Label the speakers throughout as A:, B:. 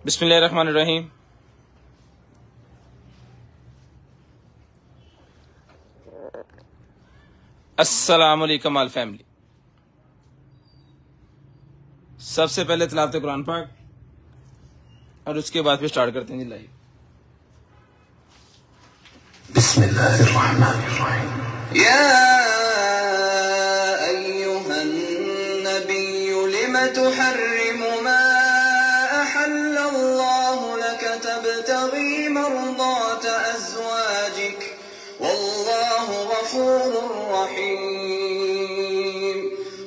A: बिस्मिल्लाहिर्रहमानिर्रहीम। अस्सलाम वालेकुम आल फैमिली। सबसे पहले तिलावत कुरान पाक और उसके बाद फिर स्टार्ट करते हैं जी लाइव।
B: बिस्मिल्लाहिर्रहमानिर्रहीम। या अय्युहन नबिय्यु लिमा तुहर्रिमु मा अहल्लल्लाहु लक तब्तगी मर्दात अज़वाजिक वल्लाहु गफूरुर रहीम।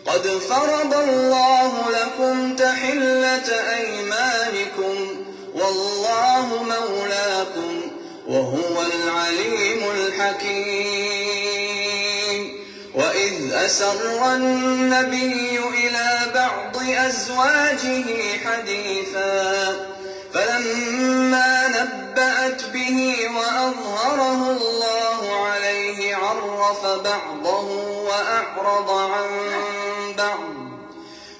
B: क़द फ़रदल्लाहु लकुम तहिल्लत अयमानिकुम वल्लाहु मौलाकुम वहुवल अलीमुल हकीम। वइज़ असर्रन नबिय्यु इला बअदि अज़वाजिही हदीसा फलम्मा नब्बअत बिही वअज़हरहु अल्लाहु अलैहि अर्रफ़ बअदहु वअअरज़ अन बअद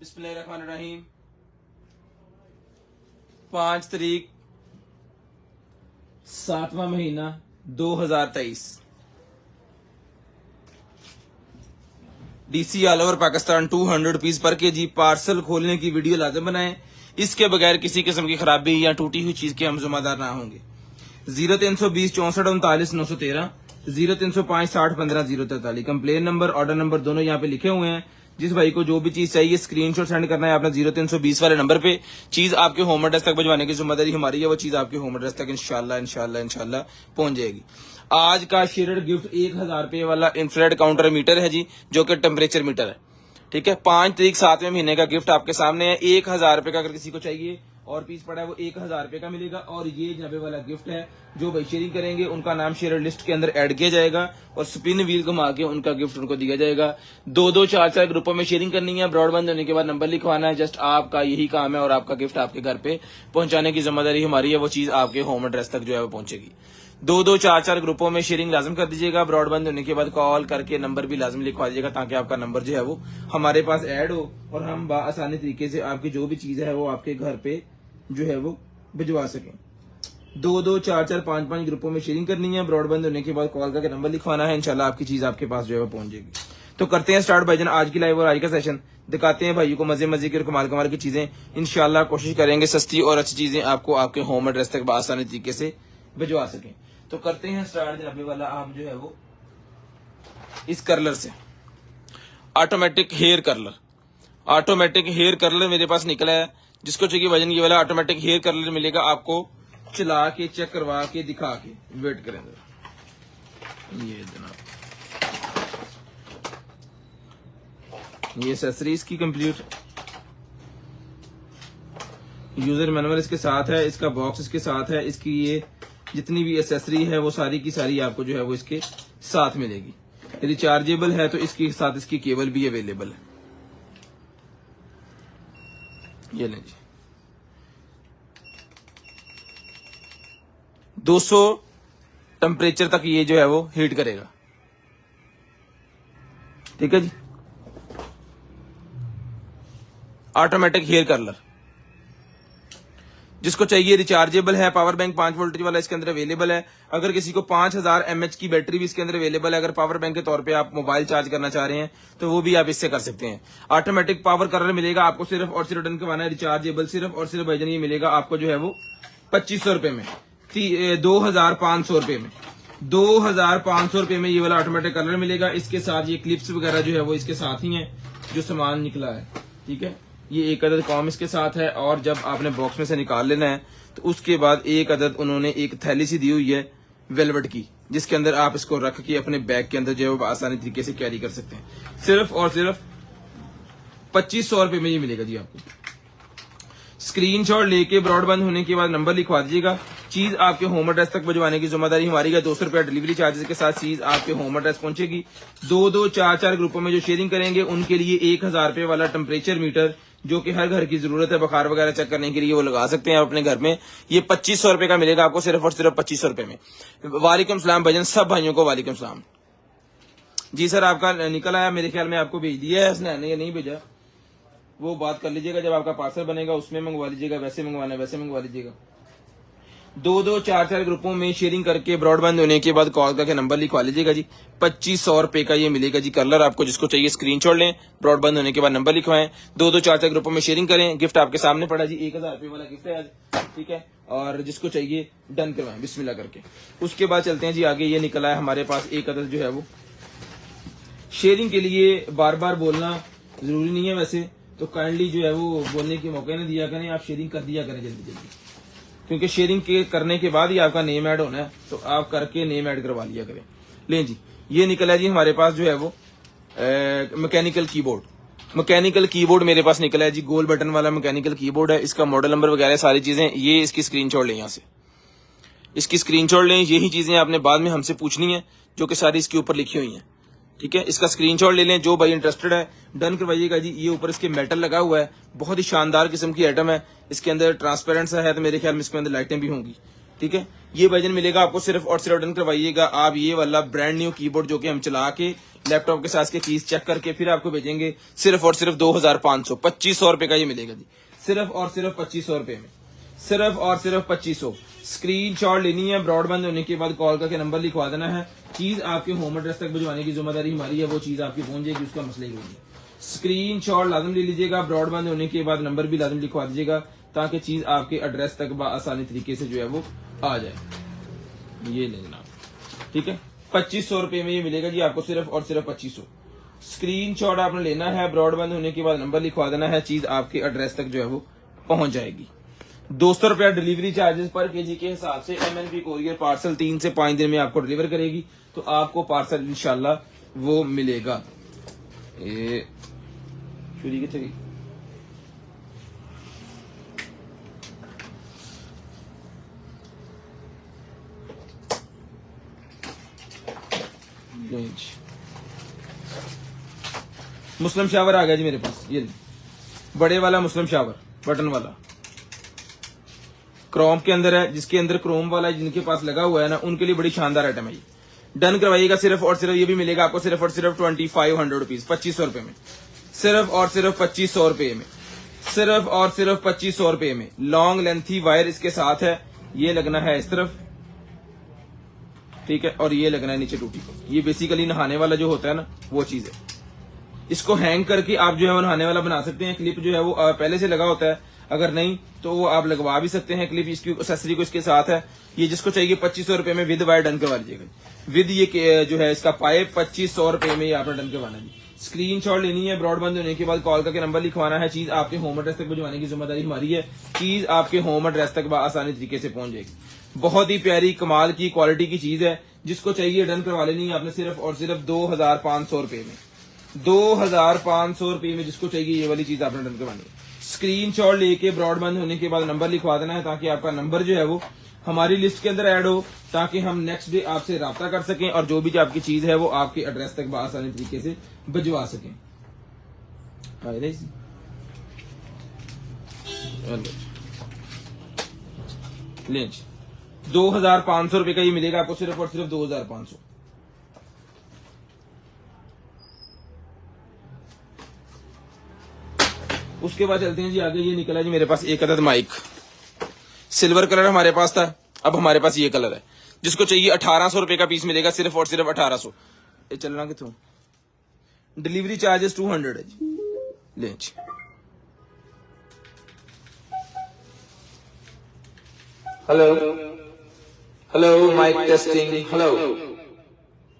A: बिस्मिल्लाहिर्रहमानिर्रहीम. 5 तारीख 7वां महीना 2023. DC all over Pakistan 200 rupees per KG parcel खोलने की वीडियो लाजम बनाएं. इसके बगैर किसी किस्म की खराबी या टूटी हुई चीज के हम जिम्मेदार ना होंगे. 0320 64 39 913 0305 60 15 043 कंप्लेन नंबर ऑर्डर नंबर दोनों यहाँ पे लिखे हुए हैं. जिस भाई को जो भी चीज चाहिए स्क्रीनशॉट सेंड करना है अपना 0320 वाले नंबर पे. चीज आपके होम एड्रेस तक भिजवाने की जिम्मेदारी हमारी है. वो चीज आपके होम एड्रेस तक इंशाल्लाह पहुंच जाएगी. आज का शेयर्ड गिफ्ट 1000 रुपए वाला इंफ्रारेड काउंटर मीटर है जी, जो कि टेम्परेचर मीटर है. ठीक है, 5 तारीख 7वें महीने का गिफ्ट आपके सामने है. 1000 रुपए का अगर किसी को चाहिए और पीस पड़ा है वो 1000 रुपए का मिलेगा. और ये जनाबे वाला गिफ्ट है. जो भाई शेयरिंग करेंगे उनका नाम शेयर लिस्ट के अंदर ऐड किया जाएगा और स्पिन व्हील घुमा के उनका गिफ्ट उनको दिया जाएगा. 2-2 4-4 ग्रुपों में शेयरिंग करनी है. ब्रॉडबैंड होने के बाद नंबर लिखवाना है. जस्ट आपका यही काम है और आपका गिफ्ट आपके घर पे पहुंचाने की जिम्मेदारी हमारी है. वो चीज आपके होम एड्रेस तक जो है वो पहुंचेगी. 2-2 4-4 ग्रुपों में शेयरिंग लाजम कर दीजिएगा. ब्रॉडबैंड होने के बाद कॉल करके नंबर भी लाजम लिखवा दीजिएगा ताकि आपका नंबर जो है वो हमारे पास ऐड हो और हम आसानी तरीके से आपकी जो भी चीज है वो आपके घर पे जो है वो भिजवा सकें. 2-2 4-4 5-5 ग्रुपों में शेयरिंग करनी है. ब्रॉडबैंड होने के बाद कॉल करके नंबर लिखवाना है. इंशाल्लाह आपकी चीज आपके पास जो है वो पहुंच जाएगी. तो करते हैं स्टार्ट भाईजान आज की लाइव और आज का सेशन. दिखाते हैं भाइयों को मजे की और कमाल की चीजें. इंशाल्लाह कोशिश करेंगे सस्ती और अच्छी चीजें आपको आपके होम एड्रेस तक आसानी तरीके से भिजवा सकें. तो करते हैं स्टार्ट जनाबे वाला. आप जो है वो इस कर्लर से ऑटोमेटिक हेयर कर्लर मेरे पास निकला है. जिसको चाहिए वजन ये वाला ऑटोमेटिक हेयर कर्लर मिलेगा आपको. चला के चेक करवा के दिखा के वेट करेंगे. ये जनाब ये एक्सेसरीज की कंप्लीट यूजर मैनुअल इसके साथ है. इसका बॉक्स इसके साथ है. इसकी ये जितनी भी एक्सेसरी है वो सारी की सारी आपको जो है वो इसके साथ मिलेगी. रिचार्जेबल है तो इसके साथ इसकी केबल भी अवेलेबल है. ये लें जी. 200 टेम्परेचर तक ये जो है वो हीट करेगा. ठीक है जी. ऑटोमेटिक हेयर कर्लर जिसको चाहिए रिचार्जेबल है. पावर बैंक 5 वोल्टेज वाला इसके अंदर अवेलेबल है. अगर किसी को 5000 mAh की बैटरी भी इसके अंदर अवेलेबल है. अगर पावर बैंक के तौर पे आप मोबाइल चार्ज करना चाह रहे हैं तो वो भी आप इससे कर सकते हैं. ऑटोमेटिक पावर कर्लर मिलेगा आपको. सिर्फ और सिर्फ रिटर्न करवाना है. रिचार्जेबल सिर्फ और सिर्फ भाईजान ये मिलेगा आपको जो है वो 2500 रुपए में 2500 रुपए में 2500 रुपए में ये वाला ऑटोमेटिक कर्लर मिलेगा. इसके साथ ये क्लिप्स वगैरह जो है वो इसके साथ ही है जो सामान निकला है. ठीक है, ये एक अदद कॉम इसके साथ है. और जब आपने बॉक्स में से निकाल लेना है तो उसके बाद एक अदद उन्होंने एक थैली सी दी हुई है वेलवेट की, जिसके अंदर आप इसको रख के अपने बैग के अंदर जो है वो आसानी तरीके से कैरी कर सकते हैं. सिर्फ और सिर्फ 2500 रुपए में ये मिलेगा जी आपको. स्क्रीनशॉट लेके ब्रॉडबैंड होने के बाद नंबर लिखवा दीजिएगा. चीज आपके होम एड्रेस तक भिजवाने की जिम्मेदारी हमारी है. 200 रुपया डिलीवरी चार्जेस के साथ चीज आपके होम एड्रेस पहुंचेगी. 2-2 4-4 ग्रुपों में जो शेयरिंग करेंगे उनके लिए 1000 रुपए वाला टेम्परेचर मीटर जो कि हर घर की जरूरत है बुखार वगैरह चेक करने के लिए वो लगा सकते हैं अपने घर में. ये 2500 रुपए का मिलेगा आपको सिर्फ और सिर्फ 2500 रुपए में. वालेकुम सलाम भजन सब भाइयों को वालेकुम सलाम. जी सर आपका निकल आया मेरे ख्याल में आपको भेज दिया है उसने नहीं भेजा. वो बात कर लीजिएगा, जब आपका पार्सल बनेगा उसमें मंगवा लीजिएगा, वैसे मंगवाना है वैसे मंगवा लीजिएगा। 2-2, 4-4 ग्रुपों में शेयरिंग करके ब्रॉडबैंड होने के बाद कॉल करके नंबर लिखवा लीजिएगा जी। 2500 रुपए का ये मिलेगा जी कलर। आपको जिसको चाहिए स्क्रीनशॉट लें, ब्रॉडबैंड होने के बाद नंबर लिखवाएं, 2-2, 4-4 ग्रुपों में शेयरिंग करें। गिफ्ट आपके सामने पड़ा जी, 1000 रुपए वाला गिफ्ट है आज, ठीक है। और जिसको चाहिए डन करवाएं बिस्मिल्लाह करके। उसके बाद चलते हैं जी आगे। ये निकला है हमारे पास एक अदद जो है वो शेयरिंग के लिए। बार बार बोलना जरूरी नहीं है वैसे, तो काइंडली जो है वो बोलने के मौके न दिया करें, आप शेयरिंग कर दिया करें जल्दी जल्दी, क्योंकि शेयरिंग के करने के बाद ही आपका नेम ऐड होना है, तो आप करके नेम ऐड करवा लिया करें। लें जी, ये निकला है जी हमारे पास जो है वो मैकेनिकल कीबोर्ड। मैकेनिकल कीबोर्ड मेरे पास निकला है जी, गोल बटन वाला मैकेनिकल कीबोर्ड है। इसका मॉडल नंबर वगैरह सारी चीजें, ये इसकी स्क्रीनशॉट लें, यहाँ से इसकी स्क्रीनशॉट लें। यही चीजें आपने बाद में हमसे पूछनी है, जो कि सारी इसके ऊपर लिखी हुई हैं, ठीक है। इसका स्क्रीनशॉट ले लें। जो भाई इंटरेस्टेड है डन करवाइएगा जी। ये ऊपर इसके मेटल लगा हुआ है, बहुत ही शानदार किस्म की आइटम है। इसके अंदर ट्रांसपेरेंट सा है, तो मेरे ख्याल में इसके अंदर लाइटें भी होंगी, ठीक है। ये वर्जन मिलेगा आपको, सिर्फ और सिर्फ डन करवाइएगा आप। ये वाला ब्रांड न्यू कीबोर्ड जो कि हम चला के लैपटॉप के साथ इसके कीज चेक करके फिर आपको भेजेंगे, सिर्फ और सिर्फ 2500, 2500 रुपए का ये मिलेगा जी, सिर्फ और सिर्फ 2500 रुपए में, सिर्फ और सिर्फ 2500। स्क्रीनशॉट लेनी है, ब्रॉडबैंड होने के बाद कॉल करके नंबर लिखवा देना है। चीज आपके होम एड्रेस तक भिजवाने की जिम्मेदारी हमारी है, वो चीज आपकी पहुंच जाएगी, उसका मसला ही नहीं है। स्क्रीनशॉट लाजम ले लीजिएगा, ब्रॉडबैंड होने के बाद नंबर भी लाजम लिखवा दीजिएगा, ताकि चीज आपके एड्रेस तक आसानी तरीके से जो है वो आ जाए। ये ले जनाब, ठीक है। 2500 रुपए में ये मिलेगा जी आपको, सिर्फ और सिर्फ 2500। स्क्रीनशॉट आपने लेना है, ब्रॉडबैंड होने के बाद नंबर लिखवा देना है, चीज आपके एड्रेस तक जो है वो पहुंच जाएगी। 200 रुपया डिलीवरी चार्जेस पर केजी के हिसाब से MNP कोरियर पार्सल 3 से 5 दिन में आपको डिलीवर करेगी, तो आपको पार्सल इंशाल्लाह वो मिलेगा। ये चूड़ी कितने की? मुस्लिम शावर आ गया जी मेरे पास, ये बड़े वाला मुस्लिम शावर बटन वाला क्रोम के अंदर है। जिसके अंदर क्रोम वाला जिनके पास लगा हुआ है ना, उनके लिए बड़ी शानदार आइटम है ये। डन करवाइएगा, सिर्फ और सिर्फ ये भी मिलेगा आपको सिर्फ और सिर्फ 2500 रुपीज, 2500 रुपए में, सिर्फ और सिर्फ 2500 रुपए में, सिर्फ और सिर्फ 2500 रुपए में। लॉन्ग लेंथी वायर इसके साथ है, ये लगना है इस तरफ, ठीक है, और ये लगना है नीचे टूटी को। ये बेसिकली नहाने वाला जो होता है ना, वो चीज है। इसको हैंग करके आप जो है वो नहाने वाला बना सकते हैं। क्लिप जो है वो पहले से लगा होता है, अगर नहीं तो वो आप लगवा भी सकते हैं क्लिप। इसकी एक्सेसरी को इसके साथ है। ये जिसको चाहिए 2500 रुपए में विद वायर डन करवा लीजिएगा, विद ये जो है इसका पाइप 2500 रुपए में ये आपने डन करवाना है। स्क्रीनशॉट लेनी है, ब्रॉडबैंड होने के बाद कॉल करके नंबर लिखवाना है। चीज आपके होम एड्रेस तक भिजवाने की जिम्मेदारी हमारी है। चीज आपके होम एड्रेस तक आसानी तरीके से पहुंच जाएगी। बहुत ही प्यारी कमाल की क्वालिटी की चीज है, जिसको चाहिए डन करवा लेनी है आपने सिर्फ और सिर्फ 2500 रुपए में, 2500 रुपए में जिसको चाहिए ये वाली चीज आपने डन करवानी है। स्क्रीनशॉट लेके ब्रॉडबैंड होने के बाद नंबर लिखवा देना है, ताकि आपका नंबर जो है वो हमारी लिस्ट के अंदर ऐड हो, ताकि हम नेक्स्ट डे आपसे राब्ता कर सकें और जो भी जो आपकी चीज है वो आपके एड्रेस तक आसानी तरीके से भिजवा सकें। ले 2500 रुपए का ये मिलेगा आपको, सिर्फ और सिर्फ 2500। उसके बाद चलते हैं जी आगे। ये निकला जी मेरे पास एक अदद माइक, सिल्वर कलर हमारे पास था, अब हमारे पास ये कलर है। जिसको चाहिए 1800 रुपए का पीस मिलेगा, सिर्फ और सिर्फ 1800। ये चलना कितों, डिलीवरी चार्जेस 200 है जी। ले जी, hello hello mic testing, hello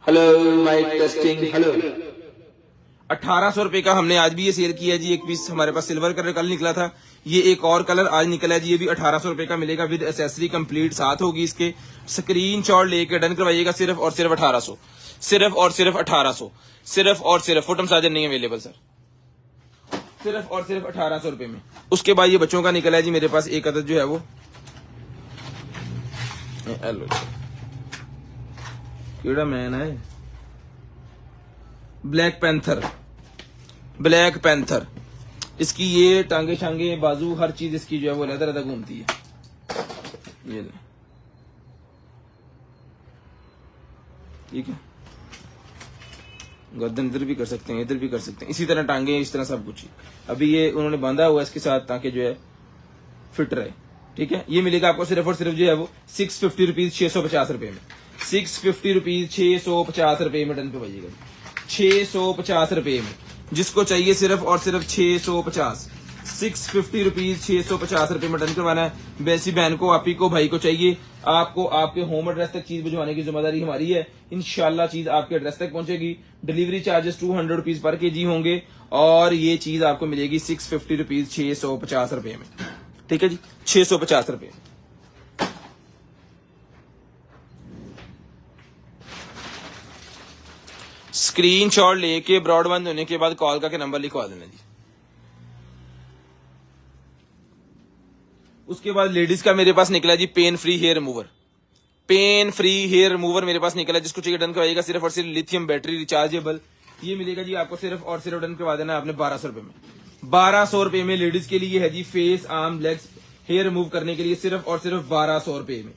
A: hello mic testing, hello. 1800 रुपए का हमने आज भी ये सेल किया जी। एक पीस हमारे पास सिल्वर कलर कल निकला था, ये एक और कलर आज निकला है जी। ये भी 1800 रुपए का मिलेगा, विद एसेसरी कंप्लीट साथ होगी इसके। स्क्रीनशॉट लेके डन करवाइएगा, सिर्फ और सिर्फ 1800, सिर्फ और सिर्फ 1800, सिर्फ और सिर्फ। फुटम चार्जर नहीं अवेलेबल सर, सिर्फ और सिर्फ 1800 रुपए में। उसके बाद ये बच्चों का निकला है जी मेरे पास एक अदद जो है वो कीड़ा मैन है, ब्लैक पैंथर, ब्लैक पैंथर। इसकी ये टांगे शांगे बाजू हर चीज इसकी जो है वो लहदा लहदा घूमती है। ये ठीक है, गर्दन इधर भी कर सकते हैं, इधर भी कर सकते हैं, इसी तरह टांगे, इस तरह सब कुछ ही। अभी ये उन्होंने बांधा हुआ है इसके साथ ताकि जो है फिट रहे। ठीक है, ये मिलेगा आपको सिर्फ और सिर्फ जो है वो 650 रुपीज, 650 रुपए में। 650 रुपीज, 650 रुपए में डन पे भैया, 650 रुपए में। जिसको चाहिए सिर्फ और सिर्फ 650, 650 रुपीज, 650 रुपए में डन करवाना है। वैसी बहन को, आप ही को, भाई को चाहिए, आपको आपके होम एड्रेस तक चीज भिजवाने की जिम्मेदारी हमारी है। इंशाल्लाह चीज आपके एड्रेस तक पहुंचेगी। Delivery charges 200 rupees per KG होंगे और ये चीज आपको मिलेगी 650 रुपीज, 650 रुपए में। ठीक है जी, 650 रुपए। स्क्रीनशॉट लेके ब्रॉडबैंड होने के बाद कॉल करके नंबर लिखवा देना जी। उसके बाद लेडीज का मेरे पास निकला जी pain free hair remover. Pain free hair remover मेरे पास निकला, जिसको चाहिए डन करवाइएगा सिर्फ और सिर्फ लिथियम बैटरी रिचार्जेबल। ये मिलेगा जी आपको सिर्फ और सिर्फ डन करवा देना आपने 1200 रुपए में। 1200 रुपए में लेडीज के लिए है जी face, arm, legs hair remove करने के लिए सिर्फ और सिर्फ 1200 रुपए में,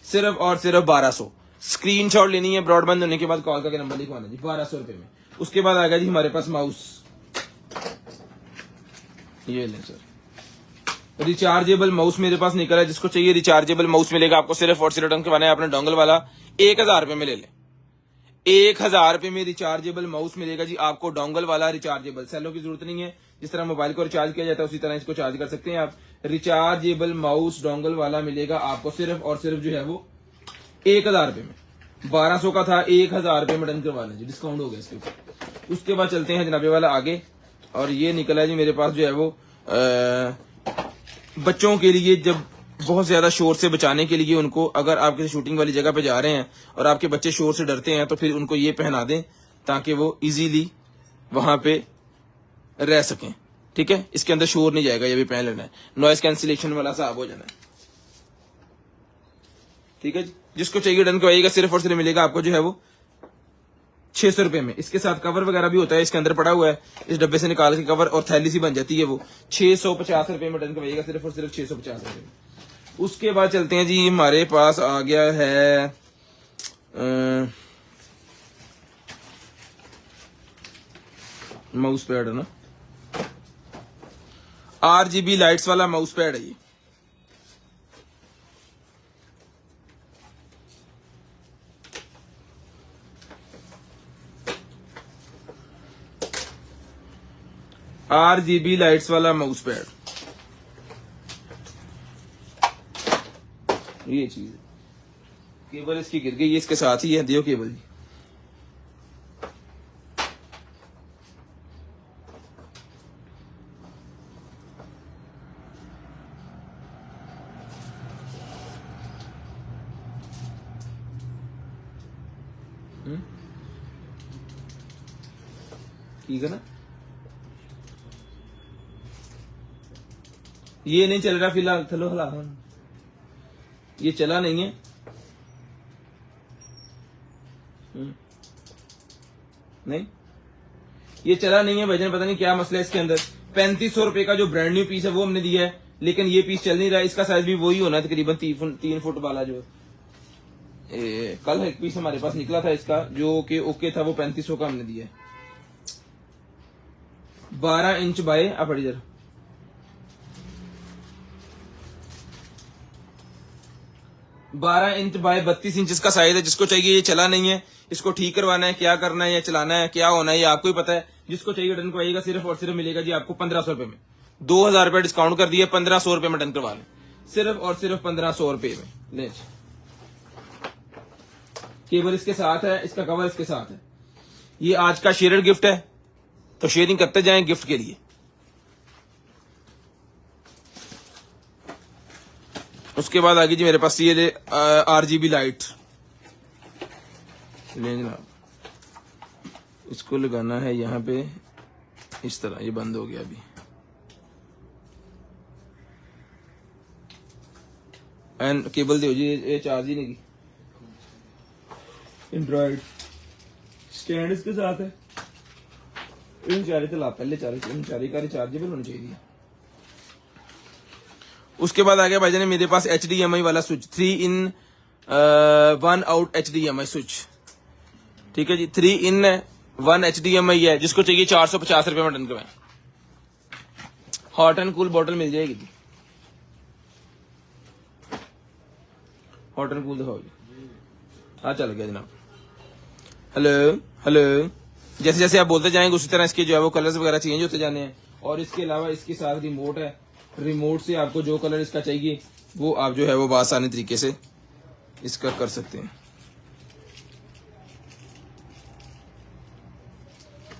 A: सिर्फ और सिर्फ 1200। स्क्रीनशॉट लेनी है, ब्रॉडबैंड होने के बाद कॉल करके नंबर लिखवाना जी, 1200 रुपए में। उसके बाद आएगा जी हमारे पास माउस, ये लें सर, रिचार्जेबल माउस मेरे पास निकला है। जिसको चाहिए रिचार्जेबल माउस मिलेगा आपको सिर्फ और सिर्फ रिटर्न करवाना है आपने डोंगल वाला, 1000 रुपए में ले लें। 1000 रुपए में रिचार्जेबल माउस मिलेगा जी आपको, डोंगल वाला रिचार्जेबल। सेलो की जरूरत नहीं है, जिस तरह मोबाइल को रिचार्ज किया जाता है उसी तरह इसको चार्ज कर सकते हैं आप। रिचार्जेबल माउस डोंगल वाला मिलेगा आपको सिर्फ और सिर्फ जो है वो 1000 रुपए में। 1200 का था, 1000 रुपए में डन करवा लें जी, डिस्काउंट हो गया इसके ऊपर। उसके बाद चलते हैं जनाबे वाला आगे, और ये निकला है जी मेरे पास जो है वो बच्चों के लिए, जब बहुत ज्यादा शोर से बचाने के लिए उनको, अगर आप किसी शूटिंग वाली जगह पे जा रहे हैं और आपके बच्चे शोर से डरते हैं तो फिर उनको ये पहना दें ताकि वो इजीली वहां पे रह सकें। ठीक है, इसके अंदर शोर नहीं जाएगा, ये भी पहन लेना है, नॉइस कैंसिलेशन वाला साहब हो जाना है। ठीक है जी, जिसको चाहिए डन करवाइएगा सिर्फ और सिर्फ मिलेगा आपको जो है वो 600 रुपए में। इसके साथ कवर वगैरह भी होता है, इसके अंदर पड़ा हुआ है, इस डब्बे से निकाल के कवर और थैली सी बन जाती है वो। 650 रुपए में डन करवाइएगा सिर्फ और सिर्फ 650 रुपए में। उसके बाद चलते हैं जी, हमारे पास आ गया है माउस पैड है ना, RGB लाइट्स वाला माउस पैड है ये। RGB लाइट्स वाला माउस पैड, ये चीज है। केबल इसकी गिर गई, ये इसके साथ ही है, दियो केबल जी। ठीक है ना, ये नहीं चल रहा फिलहाल, चलो हला, ये चला नहीं है। नहीं, ये चला नहीं है भाईजान, पता नहीं क्या मसला है इसके अंदर। 3500 रुपए का जो ब्रांड न्यू पीस है वो हमने दिया है, लेकिन ये पीस चल नहीं रहा है। इसका साइज भी वही होना है तकरीबन 3 फुट वाला। जो कल एक पीस हमारे पास निकला था इसका जो कि ओके था, वो 3500 का हमने दिया है। 12 इंच बाय, आप इधर 12 इंच बाय 32 इंच इसका साइज है। जिसको चाहिए, ये चला नहीं है, इसको ठीक करवाना है, क्या करना है, या चलाना है, क्या होना है, ये आपको ही पता है। जिसको चाहिए डन करवाइएगा सिर्फ और सिर्फ मिलेगा जी आपको 1500 रुपए में। 2000 रुपए डिस्काउंट कर दिया, 1500 रुपए में डन करवा लें, सिर्फ और सिर्फ 1500 रुपए में। ले, केबल इसके साथ है, इसका कवर इसके साथ है। ये आज का शेयर्ड गिफ्ट है, तो शेयरिंग करते जाएं गिफ्ट के लिए। उसके बाद आगे जी मेरे पास ये RGB लाइट ले जनाब, इसको लगाना है यहाँ पे इस तरह। ये बंद हो गया अभी, एंड केबल दो जी, ये चार्ज ही नहीं की। एंड्रॉइड स्टैंड इसके साथ है। इन चारे तो ला, पहले चारे का रिचार्जेबल होना चाहिए। उसके बाद आ गया भाईजान मेरे पास HDMI वाला switch, 3 in 1 out HDMI switch. ठीक है जी, 3 in है, 1 HDMI है, जिसको चाहिए 450 रुपए में डन करवाएं। हॉट एंड कूल बॉटल मिल जाएगी जी। हॉट एंड कूल दिखाओ जी। हाँ चल गया जनाब। Hello hello. जैसे जैसे आप बोलते जाएंगे उसी तरह इसके जो है वो कलर्स वगैरह चेंज होते जाने हैं। और इसके अलावा इसके साथ रिमोट है, रिमोट से आपको जो कलर इसका चाहिए वो आप जो है वो आसानी तरीके से इसका कर सकते हैं।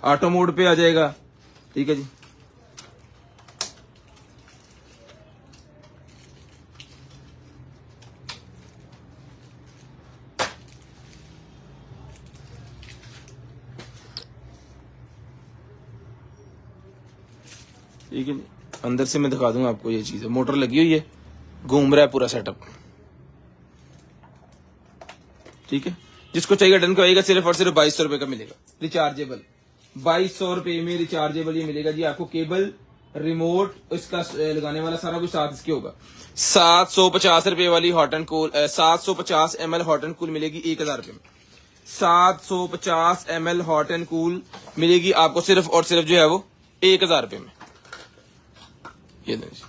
A: ऑटो मोड पे आ जाएगा, ठीक है जी। ठीक है जी। अंदर से मैं दिखा दूंगा आपको, ये चीज है, मोटर लगी हुई है, घूम रहा है पूरा सेटअप, ठीक है। जिसको चाहिए डन करेगा, सिर्फ और सिर्फ 2200 रुपए का मिलेगा रिचार्जेबल। 2200 रुपए में रिचार्जेबल ये मिलेगा जी आपको। केबल, रिमोट, इसका लगाने वाला सारा कुछ साथ इसके होगा। 750 रुपए वाली hot and cool 750 ml hot and cool मिलेगी 1000 रुपए में। 750 ml हॉट एंड कूल मिलेगी आपको सिर्फ और सिर्फ जो है वो 1000 रुपए में। ये देखिए,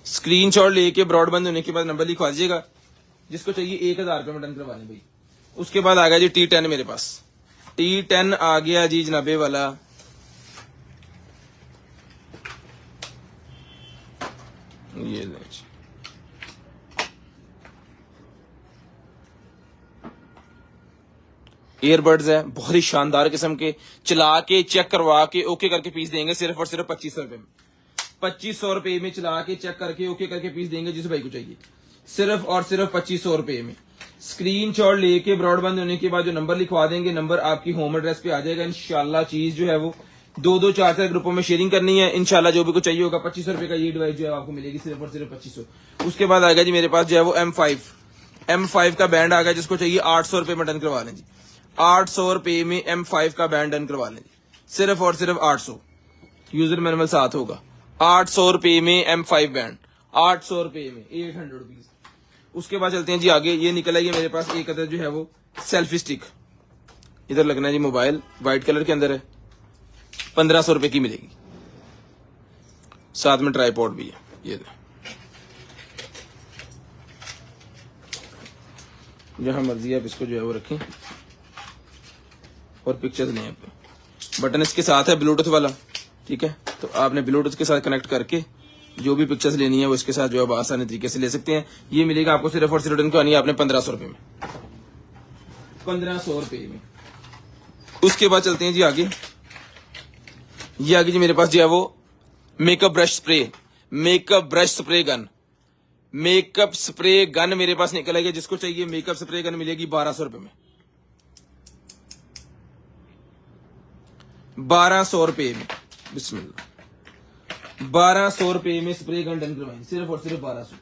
A: स्क्रीनशॉट लेके ब्रॉडबैंड होने के बाद नंबर लिखवा दीजिएगा, जिसको चाहिए 1000 रुपए में डन करवाने भाई। उसके बाद आ गया जी T10 मेरे पास। T10 आ गया जी जनाबे वाला। ये देखिए, ईयरबड्स है, बहुत ही शानदार किस्म के, चला के चेक करवा के ओके करके पीस देंगे सिर्फ और सिर्फ 2500 रुपए में। 2500 रुपए में चला के चेक करके ओके करके पीस देंगे जिस भाई को चाहिए, सिर्फ और सिर्फ 2500 रुपए में। स्क्रीनशॉट लेके ब्रॉडबैंड होने के बाद जो नंबर लिखवा देंगे, नंबर आपकी होम एड्रेस पे आ जाएगा। इंशाल्लाह चीज जो है वो 2-2, 4-4 ग्रुपों में शेयरिंग करनी है। इंशाल्लाह जो भी कुछ चाहिए होगा 2500 रुपए का ये डिवाइस जो है आपको मिलेगी सिर्फ और सिर्फ 2500। उसके बाद आ गया जी मेरे पास जो है वो M5 का बैंड आ गया, जिसको चाहिए 800 रुपए में डन करवा लें जी। 800 रुपए में M5 का बैंड डन करवा लें, सिर्फ और सिर्फ 800। यूजर मैनुअल साथ होगा। 800 रुपए में M5 बैंड, 800 रुपए में 800 रुपीज। उसके बाद चलते हैं जी आगे। ये निकल आई है मेरे पास एक अदर जो है वो सेल्फी स्टिक, इधर लगना है जी मोबाइल, व्हाइट कलर के अंदर है, 1500 रुपए की मिलेगी। साथ में ट्राइपॉड भी है। ये जहां मर्जी आप इसको जो है वो रखें और पिक्चर्स लें। बटन इसके साथ है ब्लूटूथ वाला, ठीक है। तो आपने ब्लूटूथ के साथ कनेक्ट करके जो भी पिक्चर्स लेनी है वो इसके साथ जो है आसानी तरीके से ले सकते हैं। ये मिलेगा आपको सिर्फ और सिर्फ रिटर्न करनी है आपने 1500 रुपए में, 1500 रुपए में। उसके बाद चलते हैं जी आगे। ये आगे जी मेरे पास जो है वो makeup brush spray gun, makeup spray gun मेरे पास निकल आएगी। जिसको चाहिए मेकअप स्प्रे गन मिलेगी 1200 रुपए में, 1200 रुपए में। बिस्मिल्लाह, 1200 रुपए में स्प्रे गन डन करवाएंगे, सिर्फ और सिर्फ 1200।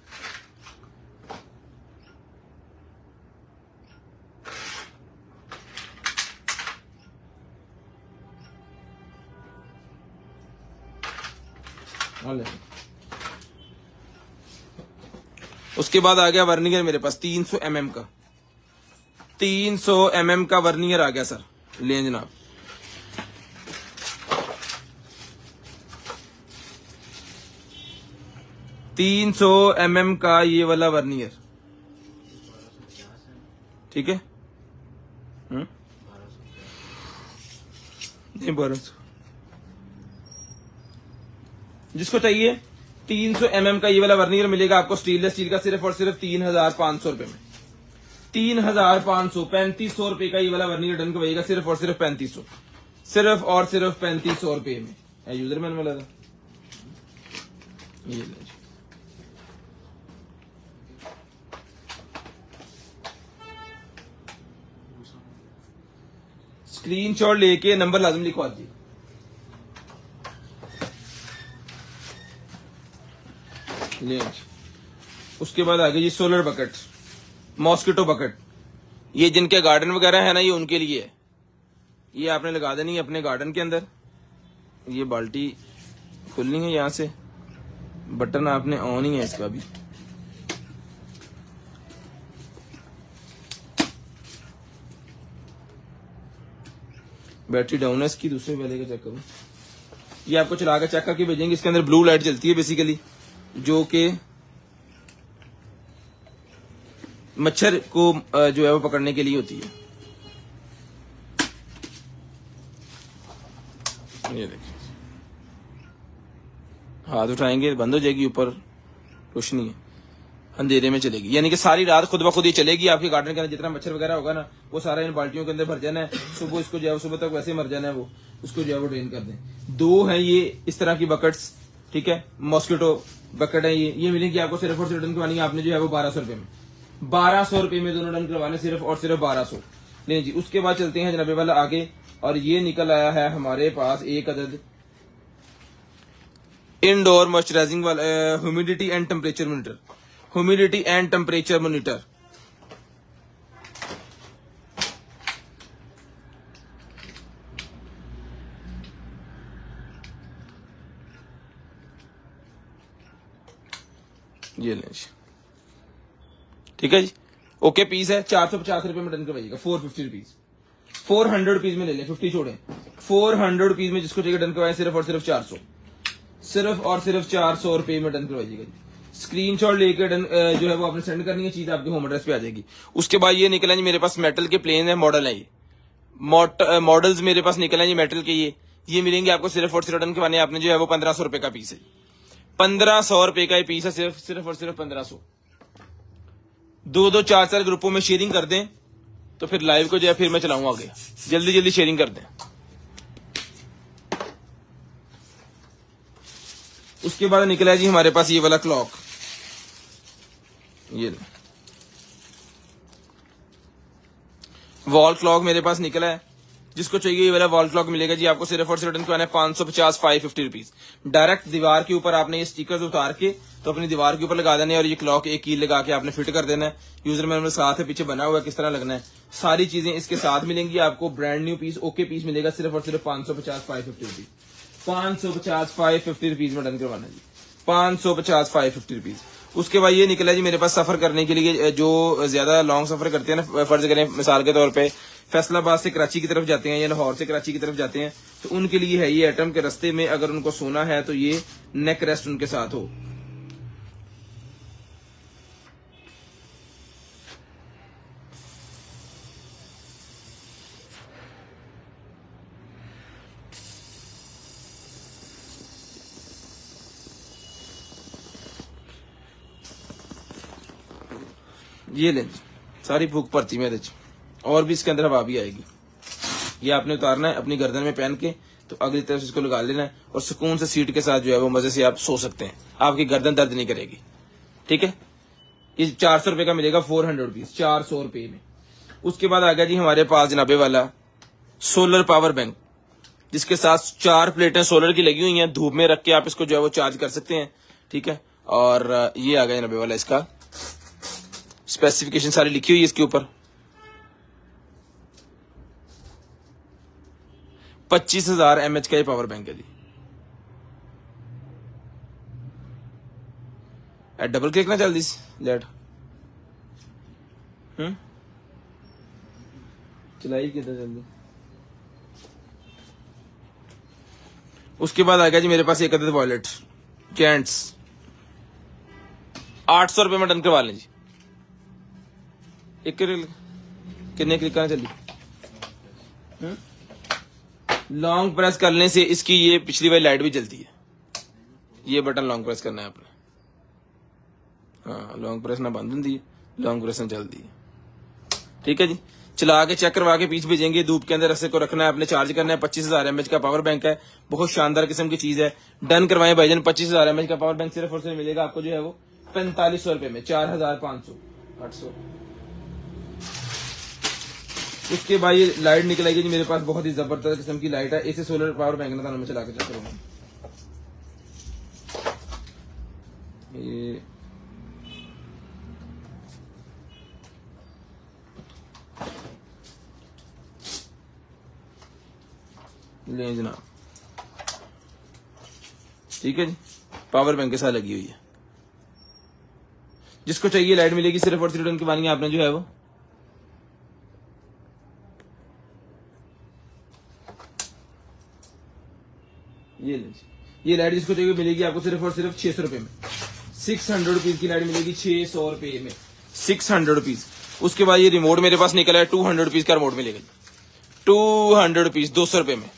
A: उसके बाद आ गया वर्नियर मेरे पास 300 mm का, 300 mm का वर्नियर आ गया सर, लें जनाब। $300 mm का ये वाला वर्नियर, ठीक है। नहीं 1200, जिसको चाहिए 300 mm का ये वाला वर्नियर मिलेगा आपको स्टेनलेस स्टील का, सिर्फ और सिर्फ 3500 रुपए में। 3500, 3500 रुपए का ये वाला वर्नियर डन करवाएगा, सिर्फ और सिर्फ 3500, सिर्फ और सिर्फ 3500 रुपए में। यूजर मैन वाला था ये। स्क्रीनशॉट लेके नंबर लाजम लिखवा दीजिए। उसके बाद आगे जी सोलर बकेट, मॉस्किटो बकेट। ये जिनके गार्डन वगैरह है ना, ये उनके लिए है। ये आपने लगा देनी है अपने गार्डन के अंदर। ये बाल्टी खुलनी है यहां से, बटन आपने ऑन ही है इसका भी। बैटरी डाउन है इसकी, दूसरे वाले का चेक करूं। ये आपको चला के चेक करके भेजेंगे। इसके अंदर ब्लू लाइट जलती है बेसिकली, जो कि मच्छर को जो है वो पकड़ने के लिए होती है। ये देखिए, हाथ उठाएंगे बंद हो जाएगी, ऊपर रोशनी है, अंधेरे में चलेगी, यानी कि सारी रात खुद ब खुद ये चलेगी। आपके गार्डन के अंदर जितना मच्छर वगैरह होगा ना, वो सारा इन बाल्टियों के अंदर भर जाना है। सुबह इसको जो है सुबह तक वैसे ही मर जाना है, वो उसको जो है वो ड्रेन कर दें। 2 है ये इस तरह की बकेट्स, ठीक है, मॉस्किटो बकेट है ये मिलेंगी आपको सिर्फ और सिर्फ डन करवानी है आपने जो है वो 1200 रुपए में। 1200 रुपए में दोनों डन करवाने, सिर्फ और सिर्फ 1200। नहीं जी, उसके बाद चलते हैं जनाबे वाला आगे, और ये निकल आया है हमारे पास एक अदद इंडोर मॉइस्चराइजिंग वाला humidity and temperature monitor. Humidity and temperature monitor, ये लें जी, ठीक है जी, ओके पीस है। 450 रुपए में डन करवाइएगा, 450 रुपीज, 400 रुपीज में ले लें, 50 छोड़े, 400 रुपीज में जिसको चाहिए डन करवाए, सिर्फ और सिर्फ 400, सिर्फ और सिर्फ 400 रुपए में डन करवाइएगा जी। स्क्रीनशॉट लेकर डन जो है वो आपने सेंड करनी है, चीज आपके होम एड्रेस पे आ जाएगी। उसके बाद ये निकला जी मेरे पास मेटल के प्लेन है, मॉडल है ये मॉडल्स मेरे पास निकला जी मेटल के। ये मिलेंगे आपको सिर्फ और सिर्फ डन करवाने आपने जो है वो 1500 रुपए का पीस है, 1500 रुपए का ये पीस है, सिर्फ और सिर्फ 1500। 2-2 4-4 ग्रुपों में शेयरिंग कर दें तो फिर लाइव को जो है फिर मैं चलाऊंगा आगे, जल्दी जल्दी शेयरिंग कर दें। उसके बाद निकला है जी हमारे पास ये वाला क्लॉक, ये वॉल क्लॉक मेरे पास निकला है। जिसको चाहिए ये वाला वॉल क्लॉक मिलेगा जी आपको सिर्फ और सिर्फ डन करवाना है 550 550 रुपीज। डायरेक्ट दीवार के ऊपर आपने ये स्टिकर्स उतार के तो अपनी दीवार के ऊपर लगा देना है, और ये क्लॉक एक कील लगा के आपने फिट कर देना है। यूजर मैनुअल साथ है, पीछे बना हुआ है किस तरह लगना है, सारी चीजें इसके साथ मिलेंगी आपको। Brand new piece, okay piece मिलेगा सिर्फ और सिर्फ 550 550 रुपीज, 550 550 रुपीज में डन करवाना जी, 550 550 रुपीज। उसके बाद ये निकला जी मेरे पास सफर करने के लिए, जो ज्यादा लॉन्ग सफर करते हैं ना, फर्ज करें मिसाल के तौर पे फैसलाबाद से कराची की तरफ जाते हैं या लाहौर से कराची की तरफ जाते हैं, तो उनके लिए है ये आइटम के रास्ते में अगर उनको सोना है तो ये नेक रेस्ट उनके साथ हो। ये लें, सारी भूख पड़ती मेरे, और भी इसके अंदर हवा भी आएगी। ये आपने उतारना है अपनी गर्दन में पहन के, तो अगली तरफ इसको लगा लेना है, और सुकून से सीट के साथ जो है वो मजे से आप सो सकते हैं, आपकी गर्दन दर्द नहीं करेगी, ठीक है। ये 400 रुपए का मिलेगा, 400 रुपीज, 400 रुपए में। उसके बाद आ गया जी हमारे पास जनाबे वाला सोलर पावर बैंक, जिसके साथ 4 प्लेटें सोलर की लगी हुई हैं, धूप में रख के आप इसको जो है वो चार्ज कर सकते हैं, ठीक है। और ये आ गया जनाबे वाला, इसका स्पेसिफिकेशन सारी लिखी हुई है इसके ऊपर। 25,000 mAh का ये पावर बैंक है जी। डबल क्लिक ना जल्दी लेट, चलाई किधर जल्दी। उसके बाद आ गया जी मेरे पास एक अदद वॉलेट जेंट्स, 800 रुपए में डन करवा लें जी। एक कितने क्लिक करना जल्दी, लॉन्ग प्रेस करने से इसकी ये पिछली वाली लाइट भी जलती है। ये बटन लॉन्ग प्रेस करना है आपने, हाँ लॉन्ग प्रेस ना बंद होती है, लॉन्ग प्रेस ना जलती है, ठीक है जी। चला के चेक करवा के पीस भेजेंगे, धूप के अंदर रस्से को रखना है, अपने चार्ज करना है। 25,000 mAh का पावर बैंक है, बहुत शानदार किस्म की चीज है। डन करवाएं भाईजान, 25,000 mAh का पावर बैंक सिर्फ और सिर्फ मिलेगा आपको जो है वो 4500 रुपए में, 4,500 800। उसके बाद ये लाइट निकल आएगी जी मेरे पास, बहुत ही जबरदस्त किस्म की लाइट है। इसे सोलर पावर बैंक ना मैं चला के चेक करूंगा। ये ले जनाब, ठीक है जी, पावर बैंक के साथ लगी हुई है। जिसको चाहिए लाइट मिलेगी सिर्फ और सिर्फ डन करवानी है आपने जो है वो ये लीजिए, ये लाइट जिसको चाहिए मिलेगी आपको सिर्फ और सिर्फ 600 रुपए में। 600 रुपीज की लाइट मिलेगी 600 रुपए में, 600 रुपीज। उसके बाद ये रिमोट मेरे पास निकला है 200 रुपीज का रिमोट मिलेगा, 200 रुपीज, 200 रुपए में।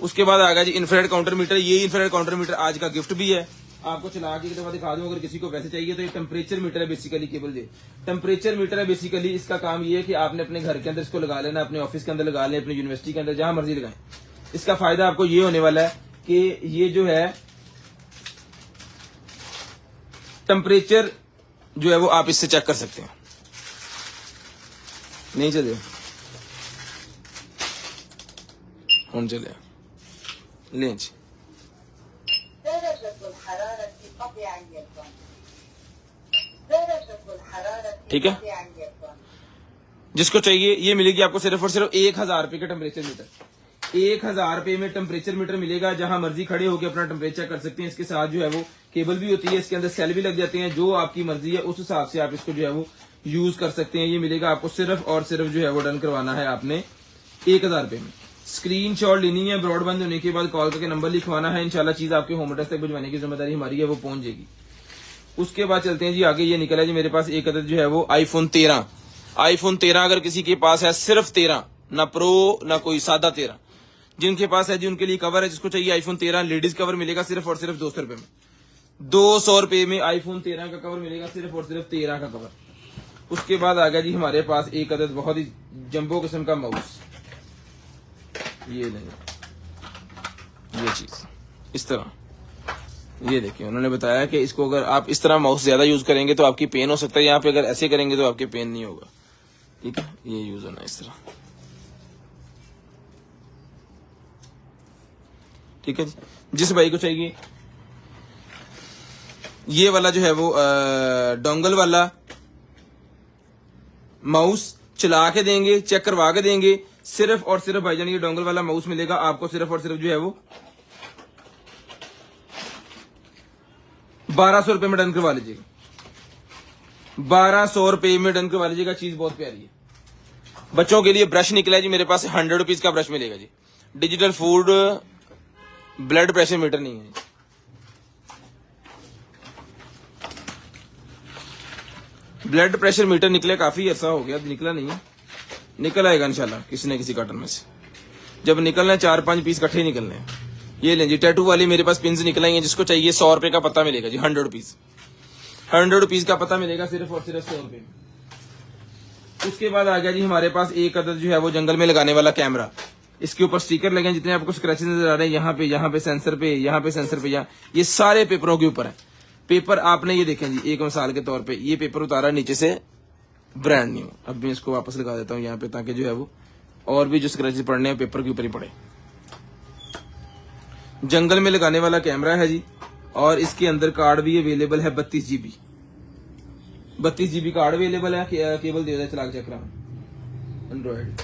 A: उसके बाद आ गया जी इंफ्रारेड काउंटर मीटर। ये इंफ्रारेड काउंटर मीटर आज का गिफ्ट भी है, आपको चला के दिखा दूं अगर किसी को वैसे चाहिए तो। ये टेम्परेचर मीटर है बेसिकली, केबल दे टेम्परेचर मीटर है बेसिकली। इसका काम ये है कि आपने अपने घर के अंदर इसको लगा लेना, अपने ऑफिस के अंदर लगा लें, अपनी यूनिवर्सिटी के अंदर, जहां मर्जी लगाएं। इसका फायदा आपको ये होने वाला है कि ये जो है टेम्परेचर जो है वो आप इससे चेक कर सकते हैं। नहीं चले हम चले लें जी। ठीक है, जिसको चाहिए ये मिलेगी आपको सिर्फ और सिर्फ 1000 रुपए का टेम्परेचर मीटर। 1000 रुपए में टेम्परेचर मीटर मिलेगा, जहां मर्जी खड़े होकर अपना टेम्परेचर कर सकते हैं। इसके साथ जो है वो केबल भी होती है, इसके अंदर सेल भी लग जाते हैं। जो आपकी मर्जी है उस हिसाब से आप इसको जो है वो यूज कर सकते हैं। ये मिलेगा आपको सिर्फ और सिर्फ जो है वो डन करवाना है आपने 1000 रुपए में। स्क्रीनशॉट लेनी है, ब्रॉडबैंड होने के बाद कॉल करके नंबर लिखवाना है। इंशाल्लाह चीज आपके होम एड्रेस तक भिजवाने की जिम्मेदारी हमारी है, वो पहुंच जाएगी। उसके बाद चलते हैं जी आगे। ये निकला है जी मेरे पास एक अदद जो है वो आईफोन 13। आईफोन 13 अगर किसी के पास है, सिर्फ 13, ना प्रो ना कोई सादा 13, जिनके पास है जी उनके लिए कवर है। जिसको चाहिए आईफोन 13 लेडीज कवर मिलेगा सिर्फ और सिर्फ 200 रुपए में। 200 रुपए में आईफोन 13 का कवर मिलेगा, सिर्फ और सिर्फ 13 का कवर। उसके बाद आ गया जी हमारे पास एक अदद बहुत ही जंबो किस्म का माउस। ये नहीं, ये चीज इस तरह, ये देखिए उन्होंने बताया कि इसको अगर आप इस तरह माउस ज्यादा यूज करेंगे तो आपकी पेन हो सकता है, यहाँ पे अगर ऐसे करेंगे तो आपके पेन नहीं होगा। ठीक है, ये यूज होना इस तरह। ठीक है जी, जिस भाई को चाहिए ये वाला जो है वो डोंगल वाला माउस चला के देंगे, चेक करवा के देंगे। सिर्फ और सिर्फ भाईजान ये डोंगल वाला माउस मिलेगा आपको सिर्फ और सिर्फ जो है वो 1200 रुपए में डन करवा लीजिएगा। 1200 रुपए में डन करवा लीजिएगा। चीज बहुत प्यारी है। बच्चों के लिए ब्रश निकला है जी मेरे पास, 100 रुपीज का ब्रश मिलेगा जी। Digital food blood pressure meter नहीं है। ब्लड प्रेशर मीटर निकले काफी ऐसा हो गया, निकला नहीं है, निकल आएगा इंशाल्लाह किसी न किसी कार्टन में से। जब निकलना है 4-5 पीस इकट्ठे निकलने हैं। ये लें जी, टैटू वाली मेरे पास पिन्स निकलेंगे हैं। जिसको चाहिए 100 रुपए का पता मिलेगा जी, 100 रुपीज, 100 रुपीज का पता मिलेगा सिर्फ और सिर्फ 100 रुपए में। उसके बाद आ गया जी हमारे पास एक अदद जो है वो जंगल में लगाने वाला कैमरा। इसके ऊपर स्टिकर लगे, जितने आपको स्क्रैचेस नजर आ रहे हैं यहाँ पे सेंसर पे, यहाँ पे सेंसर पे, यहाँ ये सारे पेपरों के ऊपर है। पेपर आपने ये देखें जी, एक मिसाल के तौर पे ये पेपर उतारा नीचे से ब्रांड न्यू। अब मैं इसको वापस लगा देता हूँ यहाँ पे, ताकि जो है वो और भी जो स्क्रैचेस पड़ने हैं पेपर के ऊपर ही पड़े। जंगल में लगाने वाला कैमरा है जी, और इसके अंदर कार्ड भी अवेलेबल है 32 GB। 32 GB कार्ड अवेलेबल है। केबल दे दे चला के चेक रहा हूं, एंड्रॉइड।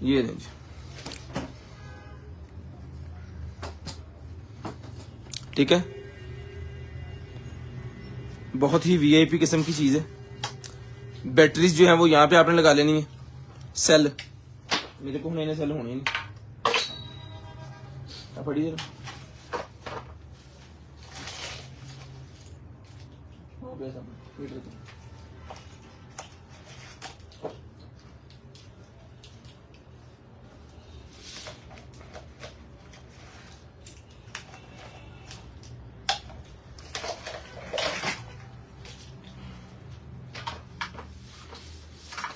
A: ये नहीं, ठीक है, बहुत ही वीआईपी किस्म की चीज है। बैटरीज जो है वो यहाँ पे आपने लगा लेनी है। सेल मेरे को होने सेल होने नहीं पड़ी जरा हो गया सब।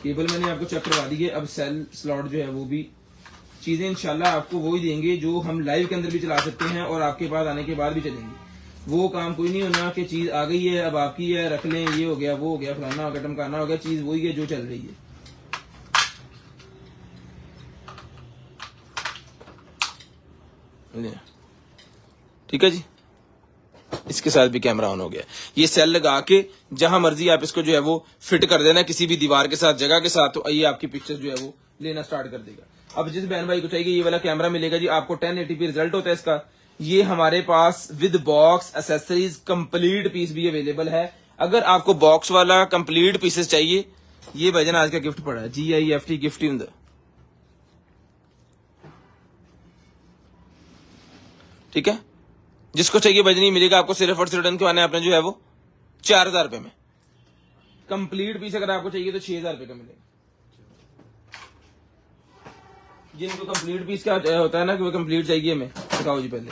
A: केबल मैंने आपको चेक करवा दी है। अब सेल स्लॉट जो है वो भी चीजें इंशाल्लाह आपको वो ही देंगे जो हम लाइव के अंदर भी चला सकते हैं और आपके पास आने के बाद भी चलेंगी। वो काम कोई नहीं होना कि चीज आ गई है अब आपकी है, रख लें, ये हो गया वो हो गया फलाना हो गया टमकाना हो गया। चीज वही है जो चल रही है। ठीक है जी, इसके साथ भी कैमरा ऑन हो गया। ये सेल लगा के जहां मर्जी आप इसको जो है वो फिट कर देना किसी भी दीवार के साथ, जगह के साथ, तो ये आपकी पिक्चर्स जो है वो लेना स्टार्ट कर देगा। अब जिस बहन भाई को चाहिए ये वाला कैमरा मिलेगा जी आपको 1080p रिजल्ट होता है इसका। ये हमारे पास with box accessories complete piece भी अवेलेबल है। अगर आपको बॉक्स वाला कंप्लीट पीसेस चाहिए, ये भाईजान आज का गिफ्ट पड़ा है, GIFT गिफ्ट इन द, ठीक है। जिसको चाहिए भाईजान ये मिलेगा आपको, सिर्फ और सिर्फ डन करवाना है आपने जो है वो 4000 रुपए में। कंप्लीट पीस अगर आपको चाहिए तो 6000 रुपए का मिलेगा। जिनको कंप्लीट पीस क्या होता है ना कि वो कंप्लीट चाहिए हमें, दिखाओ जी। पहले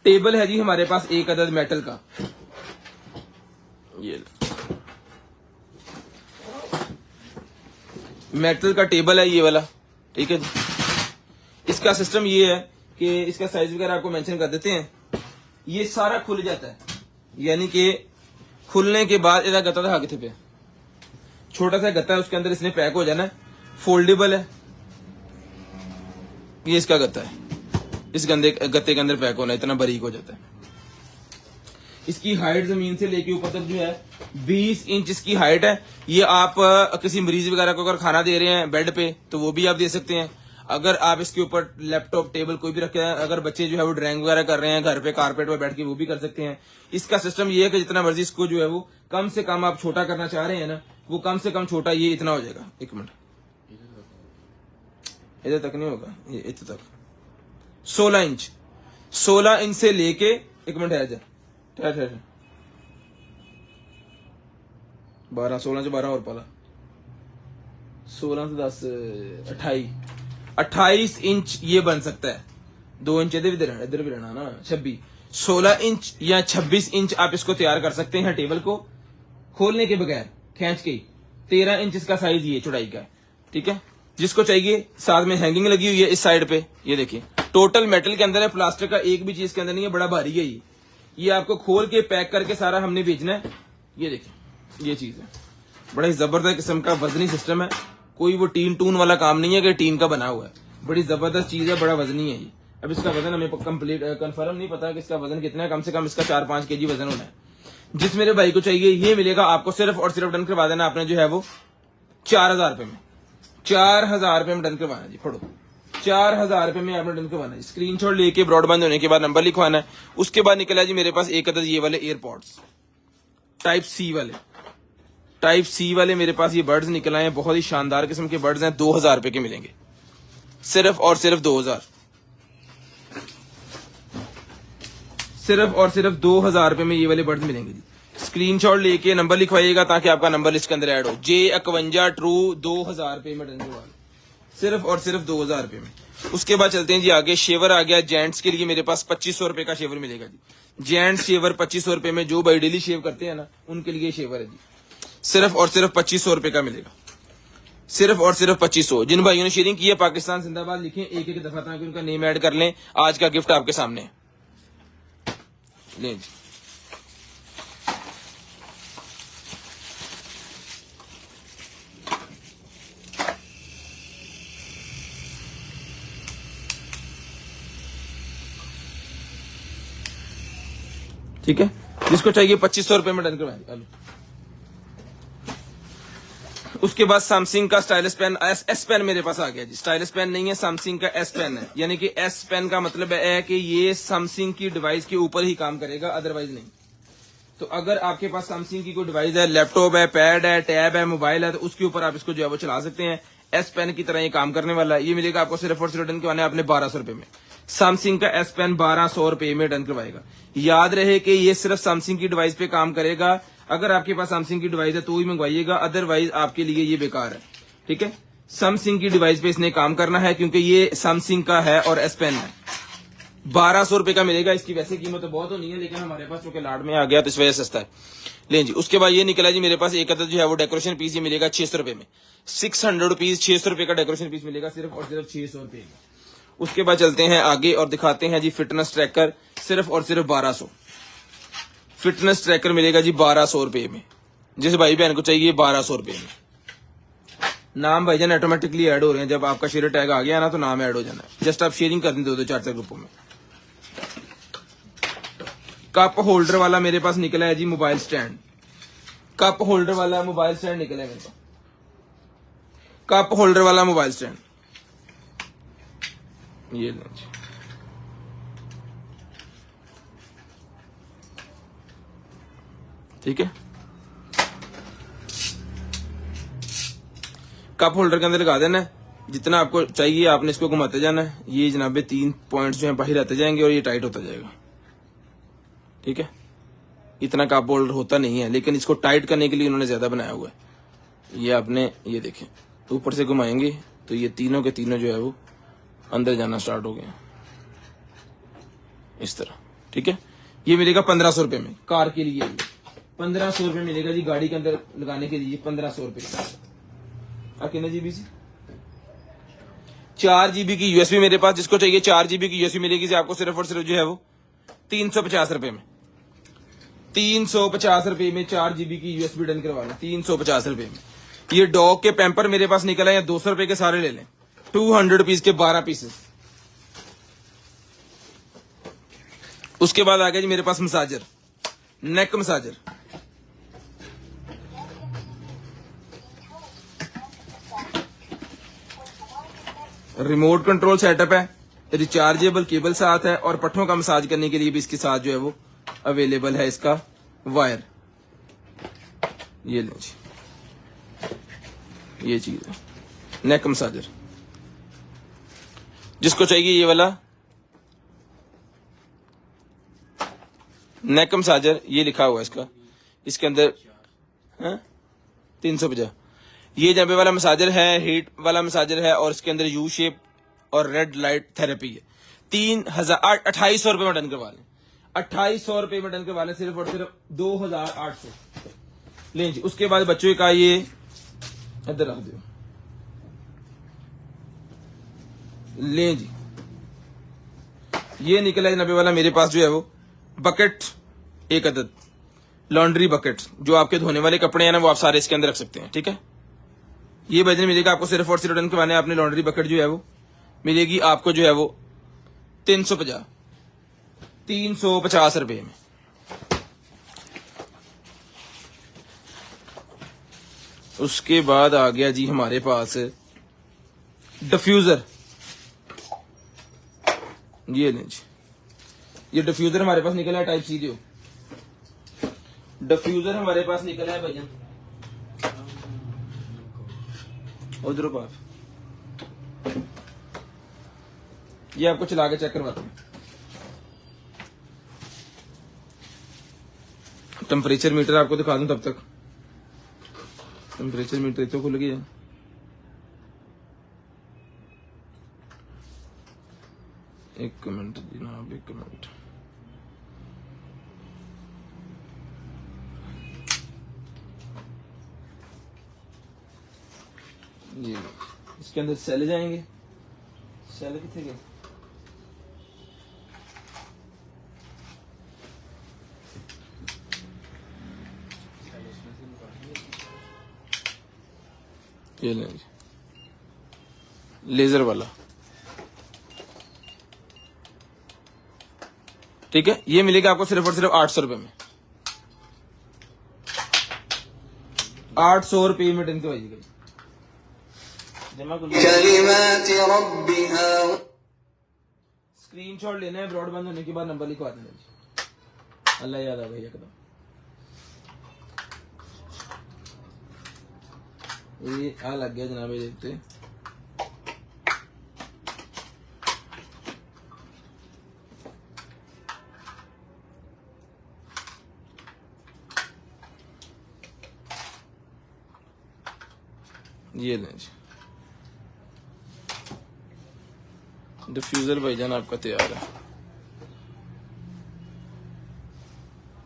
A: टेबल है जी हमारे पास एक अदद मेटल का, ये मेटल का टेबल है ये वाला, ठीक है जी। इसका सिस्टम ये है कि इसका साइज वगैरह आपको मेंशन कर देते हैं। ये सारा खुल जाता है, यानी कि खुलने के बाद इसका गत्ता था कितने पे, छोटा सा गत्ता है, उसके अंदर इसने पैक हो जाना है, फोल्डेबल है। ये इसका गत्ता है, इस गत्ते के अंदर पैक होना है, इतना बारीक हो जाता है। इसकी हाइट जमीन से लेके ऊपर तक जो है 20 इंच इसकी हाइट है। ये आप किसी मरीज वगैरह को अगर खाना दे रहे हैं बेड पे तो वो भी आप दे सकते हैं। अगर आप इसके ऊपर लैपटॉप टेबल कोई भी रखे हैं, अगर बच्चे जो है वो ड्राइंग वगैरह कर रहे हैं घर पे कारपेट पर बैठ के, वो भी कर सकते हैं। इसका सिस्टम ये है कि जितना मर्जी इसको जो है वो कम से कम आप छोटा करना चाह रहे हैं ना, वो कम से कम छोटा ये इतना हो जाएगा। एक मिनट, इधर तक नहीं होगा, ये इधर तक 16 इंच, 16 इंच से लेके, एक मिनट है 12, 16 से 12 और पाला, 16 से 10, 28 इंच ये बन सकता है। 2 इंच इधर भी रहना ना, 26, 16 इंच या 26 इंच आप इसको तैयार कर सकते हैं टेबल को खोलने के बगैर, खींच के। 13 इंच इसका साइज ये चौड़ाई का है, ठीक है। जिसको चाहिए, साथ में हैंगिंग लगी हुई है इस साइड पे, ये देखिए टोटल मेटल के अंदर है, प्लास्टिक का एक भी चीज के अंदर नहीं है, बड़ा भारी है ये आपको खोल के पैक करके सारा हमने बेचना है। ये देखिए ये चीज है, बड़ा ही जबरदस्त किस्म का वजनी सिस्टम है, कोई वो टीन टून वाला काम नहीं है कि टीन का बना हुआ है, बड़ी जबरदस्त चीज है, बड़ा वजनी है ये। अब इसका वजन हमें कंप्लीट कंफर्म नहीं पता कि इसका वजन कितना है, कम से कम इसका 4-5 kg वजन होना है। जिस मेरे भाई को चाहिए ये मिलेगा आपको, सिर्फ और सिर्फ डन करवा देना आपने जो है वो 4000 रुपए में, 4000 रुपए में डन करवाना जी। फोड़ो 4000 रुपए में आपने डन करवाना है। स्क्रीनशॉट लेके ब्रॉडबैंड होने के बाद नंबर लिखवाना है। उसके बाद निकला जी मेरे पास एक अदद ये वाले एयरपॉड्स टाइप सी वाले मेरे पास ये बर्ड्स निकल आए हैं, बहुत ही शानदार किस्म के बर्ड्स हैं, 2000 रुपए के मिलेंगे, सिर्फ और सिर्फ 2000, सिर्फ और सिर्फ 2000 रुपए में ये वाले बर्ड्स मिलेंगे जी। स्क्रीनशॉट लेके नंबर लिखवाइएगा ताकि आपका नंबर लिस्ट के अंदर ऐड हो। J51 ट्रू 2000 रुपए में डन करवा, सिर्फ और सिर्फ 2000 रुपए में। उसके बाद चलते हैं जी आगे। शेवर आ गया जेंट्स के लिए, मेरे पास 2500 रुपए का शेवर मिलेगा जी। जेंट्स शेवर 2500 रुपए में, जो भाई डेली शेव करते हैं ना उनके लिए शेवर है जी, सिर्फ और सिर्फ 2500 रुपए का मिलेगा, सिर्फ और सिर्फ 2500। जिन भाइयों ने शेयरिंग की है पाकिस्तान जिंदाबाद लिखें एक दफा ताकि उनका नेम ऐड कर लें। आज का गिफ्ट आपके सामने है, लें जी। ठीक है, जिसको चाहिए 2500 रुपए में डन करवाएंगे। उसके बाद सैमसंग का स्टाइलिस पेन, एस पेन मेरे पास आ गया जी। स्टाइलिस पेन नहीं है, सैमसंग का एस पेन है, यानी कि एस पेन का मतलब है कि ये सैमसंग की डिवाइस के ऊपर ही काम करेगा, अदरवाइज नहीं। तो अगर आपके पास सैमसंग की कोई डिवाइस है, लैपटॉप है, पैड है, टैब है, मोबाइल है, तो उसके ऊपर आप इसको जो है वो चला सकते हैं। एस पेन की तरह ये काम करने वाला है। ये मिलेगा आपको सिर्फ और सिर्फ डन करवाना है आपने 1200 रुपए में। सैमसंग का एस पेन 1200 रुपए में डन करवाएगा। याद रहे कि ये सिर्फ सैमसंग की डिवाइस पे काम करेगा। अगर आपके पास सैमसंग की डिवाइस है तो ही मंगवाइएगा, अदरवाइज आपके लिए ये बेकार है, ठीक है। सैमसंग की डिवाइस पे इसने काम करना है क्योंकि ये सैमसंग का है और एस पेन है। 1200 रुपए का मिलेगा। इसकी वैसे कीमत तो बहुत होनी है, लेकिन हमारे पास चूंकि लाड में आ गया तो इस वजह से सस्ता है। लें जी, उसके बाद ये निकला जी मेरे पास एक अदद जो है वो डेकोरेशन पीस, ये मिलेगा 600 रुपए में। 600 रुपीज, 600 रुपए का डेकोरेशन पीस मिलेगा, सिर्फ और सिर्फ 600 रुपए में। उसके बाद चलते हैं आगे और दिखाते हैं जी फिटनेस ट्रैकर, सिर्फ और सिर्फ 1200। फिटनेस ट्रैकर मिलेगा जी 1200 रुपए में। जिस भाई बहन को चाहिए 1200 रुपए में। नाम भाईजान ऑटोमेटिकली ऐड हो रहे हैं, जब आपका शेयर टैग आ गया ना तो नाम ऐड हो जाना है। जस्ट आप शेयरिंग कर दें 2-2 4-4 ग्रुपों में। कप होल्डर वाला मेरे पास निकला है जी मोबाइल स्टैंड। कप होल्डर वाला मोबाइल स्टैंड निकला है मेरे पास। कप होल्डर वाला मोबाइल स्टैंड ये लें जी। ठीक है। कप होल्डर के अंदर लगा देना है, जितना आपको चाहिए आपने इसको घुमाते जाना है। ये जनाबे 3 पॉइंट्स जो है बाहर आते जाएंगे और ये टाइट होता जाएगा। ठीक है, इतना कप होल्डर होता नहीं है, लेकिन इसको टाइट करने के लिए उन्होंने ज्यादा बनाया हुआ है। ये आपने ये देखें, ऊपर से घुमाएंगे तो ये तीनों के तीनों जो है वो अंदर जाना स्टार्ट हो गए इस तरह। ठीक है, ये मिलेगा 1500 रुपए में कार के लिए। 1500 रुपए मिलेगा जी गाड़ी के अंदर लगाने के लिए, 1500 रुपए। कितने जीबी सी? 4 GB की यूएसबी मेरे पास, जिसको चाहिए 4 GB की यूएसबी मिलेगी जी आपको सिर्फ और सिर्फ जो है वो 350 रुपए में। 350 रुपए में 4 GB की यूएसबी डन करवा लें, 350 रुपए में। ये डॉग के पैम्पर मेरे पास निकल है, या 200 रुपए के सारे ले लें, 200 पीस के 12 पीसेस। उसके बाद आ गया जी मेरे पास मसाजर, नेक मसाजर। रिमोट कंट्रोल सेटअप है, रिचार्जेबल केबल साथ है, और पट्ठों का मसाज करने के लिए भी इसके साथ जो है वो अवेलेबल है इसका वायर। ये लें जी, ये चीज है नेक मसाजर। जिसको चाहिए ये वाला नेक मसाजर, ये लिखा हुआ है इसका, इसके अंदर 350। ये जंबे वाला मसाजर है, हीट वाला मसाजर है, और इसके अंदर यू शेप और रेड लाइट थेरेपी है। 2800 रुपए में डन करवा लें, 2800 रुपए में डन करवा लें, सिर्फ और सिर्फ 2800 लें जी। उसके बाद बच्चों का ये इधर रख दो, लें जी। ये निकला जनाबे वाला मेरे पास जो है वो बकेट, एक अदद लॉन्ड्री बकेट, जो आपके धोने वाले कपड़े हैं ना वो आप सारे इसके अंदर रख सकते हैं। ठीक है, ये बजने मिलेगा आपको सिर्फ और सिर्फ डन करवाने आपने लॉन्ड्री बकेट जो है वो मिलेगी आपको जो है वो 350 रुपए में। उसके बाद आ गया जी हमारे पास डिफ्यूजर। ये लें जी, ये डिफ्यूजर हमारे पास निकला है टाइप सी जो डिफ्यूजर हमारे पास निकला है भैया, उधर पास। ये आपको चला के चेक करवाते हैं। टेम्परेचर मीटर आपको दिखा दूं तब तक। टेम्परेचर मीटर तो खुल गया, एक मिनट जनाब, एक मिनट। ये इसके अंदर सेल जाएंगे, सेल कितने गए? ये लें जी, लेजर वाला। ठीक है, ये मिलेगा आपको सिर्फ और सिर्फ 800 रुपए में। 800 रुपये में डन करवाइएगा।
B: कलिमाति रब्बिहा।
A: स्क्रीनशॉट लेना है, ब्रॉडबैंड होने के बाद नंबर लिखवा देना। अल्लाह याद आ गई एकदम। ये आ लग गया जनाब, ये देखते ये लें जी, डिफ्यूजर भाईजान आपका तैयार है।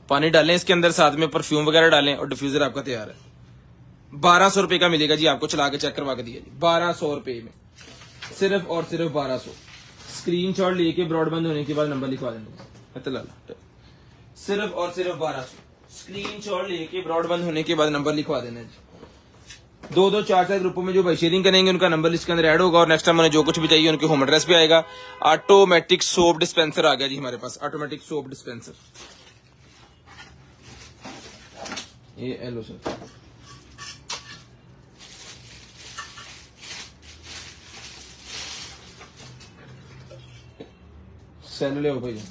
A: पानी डालें इसके अंदर, साथ में परफ्यूम वगैरह डालें, और डिफ्यूजर आपका तैयार है। 1200 रुपए का मिलेगा जी आपको, चला के चेक करवा के दिया जी 1200 रुपए में, सिर्फ और सिर्फ 1200। स्क्रीनशॉट लेके ब्रॉडबैंड होने के बाद नंबर लिखवा देना। सिर्फ और सिर्फ 1200। स्क्रीनशॉट लेके ब्रॉडबैंड होने के बाद नंबर लिखवा देना जी। 2-2 4-4 ग्रुपों में जो भाई शेयरिंग करेंगे उनका नंबर लिस्ट के अंदर ऐड होगा, और नेक्स्ट टाइम उन्हें जो कुछ भी चाहिए उनके होम एड्रेस पे आएगा। ऑटोमेटिक सोप डिस्पेंसर आ गया जी हमारे पास, ऑटोमेटिक सोप डिस्पेंसर। ये एलो सर, सेल ले भाई।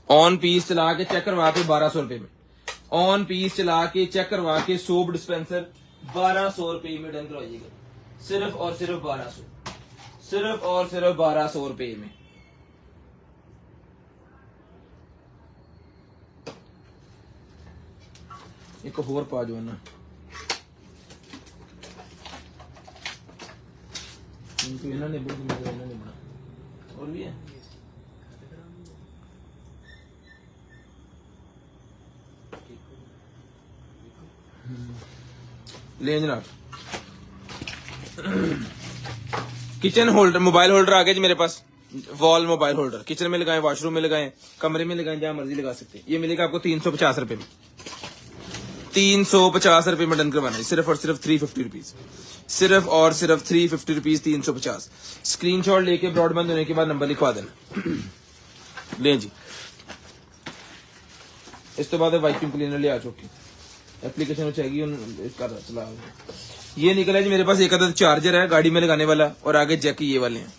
A: ऑन पीस चला के चेक करवा के 1200 रुपए में, ऑन पीस चला के चेक करवा के सोप डिस्पेंसर 1200 रुपए में डन करवाइएगा, सिर्फ और सिर्फ 1200, सिर्फ और सिर्फ 1200 रुपए में। एक और पा जो ना इन्होंने बना और भी है ले जनाब। किचन होल्डर, मोबाइल होल्डर आ गया जी मेरे पास, वॉल मोबाइल होल्डर, किचन में लगाएं, वॉशरूम में लगाएं, कमरे में लगाएं, जहां मर्जी लगा सकते हैं। ये मिलेगा आपको 350 रुपए में, 350 रुपए में डन करवाना है, सिर्फ और सिर्फ 350 रुपीज, सिर्फ और सिर्फ 350 रुपीज, 350। स्क्रीनशॉट लेके ब्रॉडबैंड होने के बाद नंबर लिखवा देना। ले जी, इस तो बाद वाइक्यूम क्लीनर ले आ चुकी एप्लीकेशन चाहिए इसका चला। ये निकला जी मेरे पास एक अदद चार्जर है गाड़ी में लगाने वाला, और आगे जैक ये वाले हैं।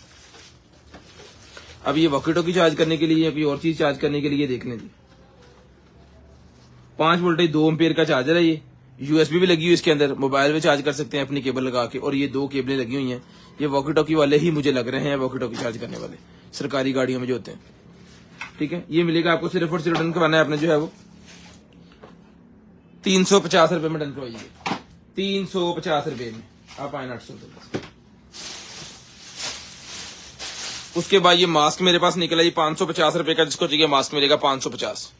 A: अब ये वॉकी टॉकी चार्ज करने के लिए या कोई और चीज चार्ज करने के लिए देख लें जी। 5 वोल्टेज 2 एम्पियर का चार्जर है ये, यूएसबी भी लगी हुई इसके अंदर, मोबाइल में चार्ज कर सकते हैं अपनी केबल लगा के, और ये 2 केबलें लगी हुई हैं। ये वॉकी टॉकी वाले ही मुझे लग रहे हैं, वॉकी टॉकी चार्ज करने वाले सरकारी गाड़ियों में जो होते हैं। ठीक है, ये मिलेगा आपको सिर्फ और सिर्फ डन करवाना है आपने जो है वो 350 रुपए में डन करवाइए, 350 रुपए में आप आए 800 रुपए। उसके बाद ये मास्क मेरे पास निकला ये 550 रुपए का, जिसको चाहिए मास्क मिलेगा 550।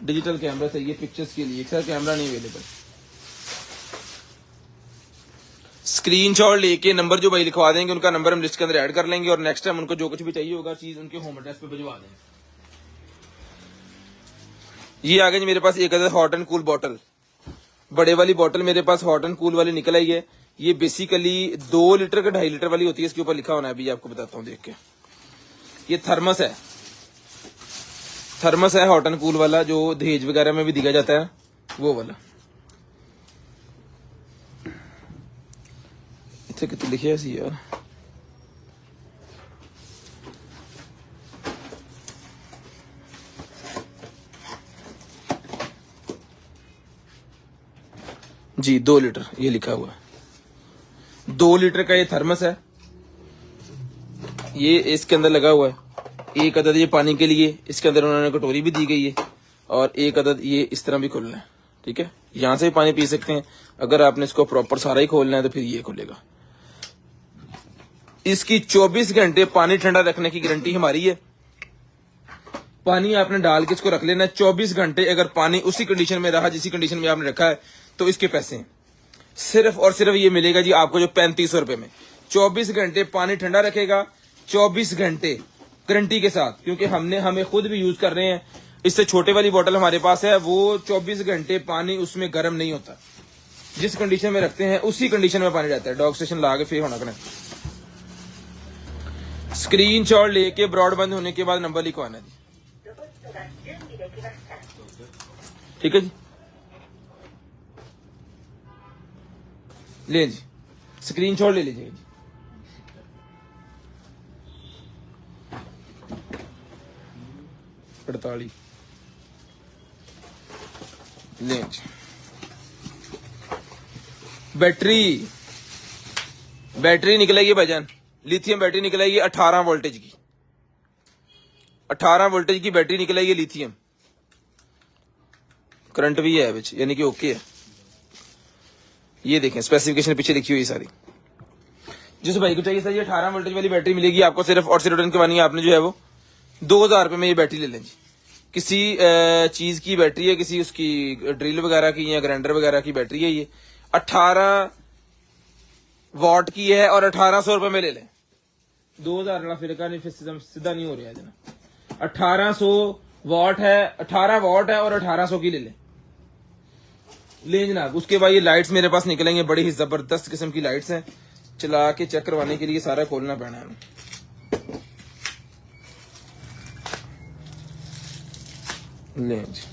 A: डिजिटल कैमरा चाहिए पिक्चर्स के लिए, सर कैमरा नहीं अवेलेबल। स्क्रीनशॉट लेके नंबर जो भाई लिखवा देंगे उनका नंबर हम लिस्ट के अंदर ऐड कर लेंगे, और नेक्स्ट टाइम उनको जो कुछ भी चाहिए होगा चीज उनके होम एड्रेस पे भिजवा देंगे। ये आ गया जी मेरे पास एक other hot and cool bottle, बड़े वाली बॉटल मेरे पास हॉट एंड कूल वाली निकल आई है। ये बेसिकली 2 लीटर का 2.5 लीटर वाली होती है, इसके ऊपर लिखा होना है, अभी आपको बताता हूँ देख के। ये थर्मस है, थर्मस है हॉट एंड कूल वाला, जो दहेज वगैरह में भी दिया जाता है वो वाला। इतने कितने लिखे सी यार, जी 2 लीटर ये लिखा हुआ है, 2 लीटर का ये थर्मस है, ये इसके अंदर लगा हुआ है। एक अदद ये पानी के लिए, इसके अंदर उन्होंने कटोरी भी दी गई है, और एक अदद ये इस तरह भी खोलना है। ठीक है, यहां से भी पानी पी सकते हैं, अगर आपने इसको प्रॉपर सारा ही खोलना है तो फिर ये खुलेगा। इसकी 24 घंटे पानी ठंडा रखने की गारंटी हमारी है। पानी आपने डाल के इसको रख लेना 24 घंटे, अगर पानी उसी कंडीशन में रहा जिसी कंडीशन में आपने रखा है तो इसके पैसे हैं। सिर्फ और सिर्फ ये मिलेगा जी आपको जो 3500 रुपए में, 24 घंटे पानी ठंडा रखेगा, 24 घंटे गारंटी के साथ, क्योंकि हमें खुद भी यूज कर रहे हैं। इससे छोटे वाली बोतल हमारे पास है, वो 24 घंटे पानी उसमें गर्म नहीं होता, जिस कंडीशन में रखते हैं उसी कंडीशन में पानी रहता है। डॉग स्टेशन ला के फिर होना करें। स्क्रीनशॉट लेके ब्रॉडबैंड होने के बाद नंबर लिखवाना जी, ठीक है जी। ले जी, स्क्रीनशॉट ले लीजिएगा जी। अड़तालीस ले जी। बैटरी निकलेगी भाईजान, लिथियम बैटरी निकलेगी 18 वोल्टेज की, 18 वोल्टेज की बैटरी निकलेगी लिथियम, करंट भी है बिच, यानी कि ओके है। ये देखें स्पेसिफिकेशन पीछे लिखी हुई सारी। जिस भाई को चाहिए सर ये 18 वोल्टेज वाली बैटरी मिलेगी आपको, सिर्फ और सिर्फ रिटर्न करवानी है आपने जो है वो 2000 रुपए में ये बैटरी ले लें जी। किसी चीज की बैटरी है, किसी उसकी ड्रिल वगैरह की या ग्राइंडर वगैरह की बैटरी है, ये 18 वॉट की है और 1800 रुपए में ले लें। 2000 वाला फिर नहीं, फिर सीधा नहीं हो रहा है जना। 1800 वॉट है, 18 वॉट है और 1800 की ले लें जनाब। उसके बाद ये लाइट्स मेरे पास निकलेंगे, बड़ी ही जबरदस्त किस्म की लाइट्स हैं, चला के चेक करवाने के लिए सारा खोलना पैना है। ले जी,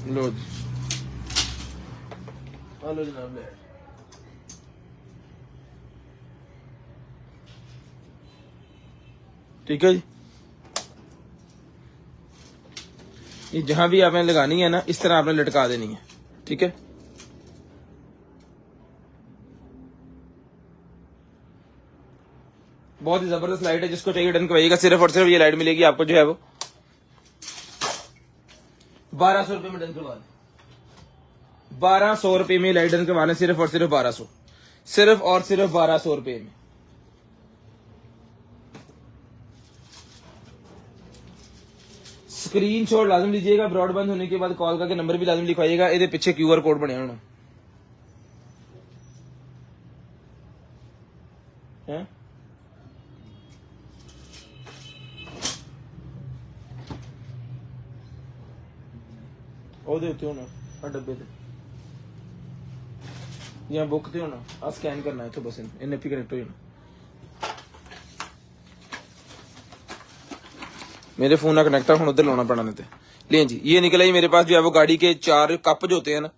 A: लो जी, हेलो जनाब ले। ठीक है जी, ये जहां भी आपने लगानी है ना, इस तरह आपने लटका देनी है। ठीक है, बहुत ही जबरदस्त लाइट है, जिसको चाहिए डन करवाइएगा। सिर्फ और सिर्फ ये लाइट मिलेगी आपको जो है वो 1200 रुपए में डन करवा दें। 1200 रुपए में लाइट डन करवाना, सिर्फ और सिर्फ 1200, सिर्फ और सिर्फ 1200 रुपए में। स्क्रीनशॉट लाजम लीजिएगा, ब्रॉडबैंड होने के बाद कॉल करके नंबर भी लाजम लिखवाइएगा। ये पीछे QR कोड बने होना है। ਉਹਦੇ ਉੱਤੇ ਹੋਣਾ ਆ ਡੱਬੇ ਤੇ ਜਾਂ ਬੁੱਕ ਤੇ ਹੋਣਾ ਆ ਸਕੈਨ ਕਰਨਾ ਇੱਥੇ ਬਸ ਇਹਨੇ ਵੀ ਕਨੈਕਟ ਹੋ ਜਾਣਾ। मेरे फोन ना कनेक्ट है, हम उधर लाना पड़ा नहीं। ले जी, ये निकला ही मेरे पास जो है वो गाड़ी के 4 कप जो होते हैं ना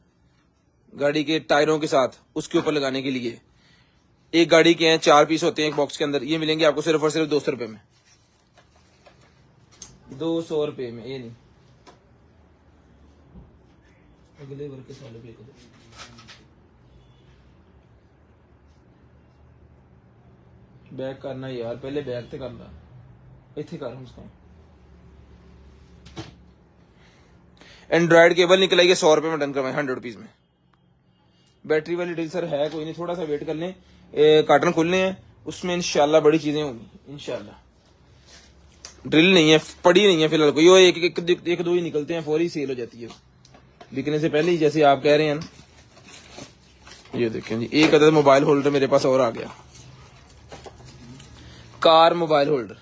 A: गाड़ी के टायरों के साथ, उसके ऊपर लगाने के लिए। एक गाड़ी के हैं 4 पीस होते हैं एक बॉक्स के अंदर। ये मिलेंगे आपको सिर्फ और सिर्फ 200 रुपए में। 200 रुपए में, ये नहीं अगले वर्ग के सालों पे बैक करना यार, पहले बैक ते करना, इथे कर उसका। एंड्रॉइड केबल निकल आई है 100 रुपए में डन करवाए, 100 रुपीज में। बैटरी वाली डील सर है कोई नहीं, थोड़ा सा वेट कर लें, कार्टन खुलने हैं, उसमें इंशाल्लाह बड़ी चीजें होंगी इंशाल्लाह। ड्रिल नहीं है, पड़ी नहीं है फिलहाल कोई, वो एक दो ही निकलते हैं, फौरी सेल हो जाती है बिकने से पहले ही, जैसे आप कह रहे हैं ना। ये देखें जी, एक अदद मोबाइल होल्डर मेरे पास और आ गया, car mobile holder,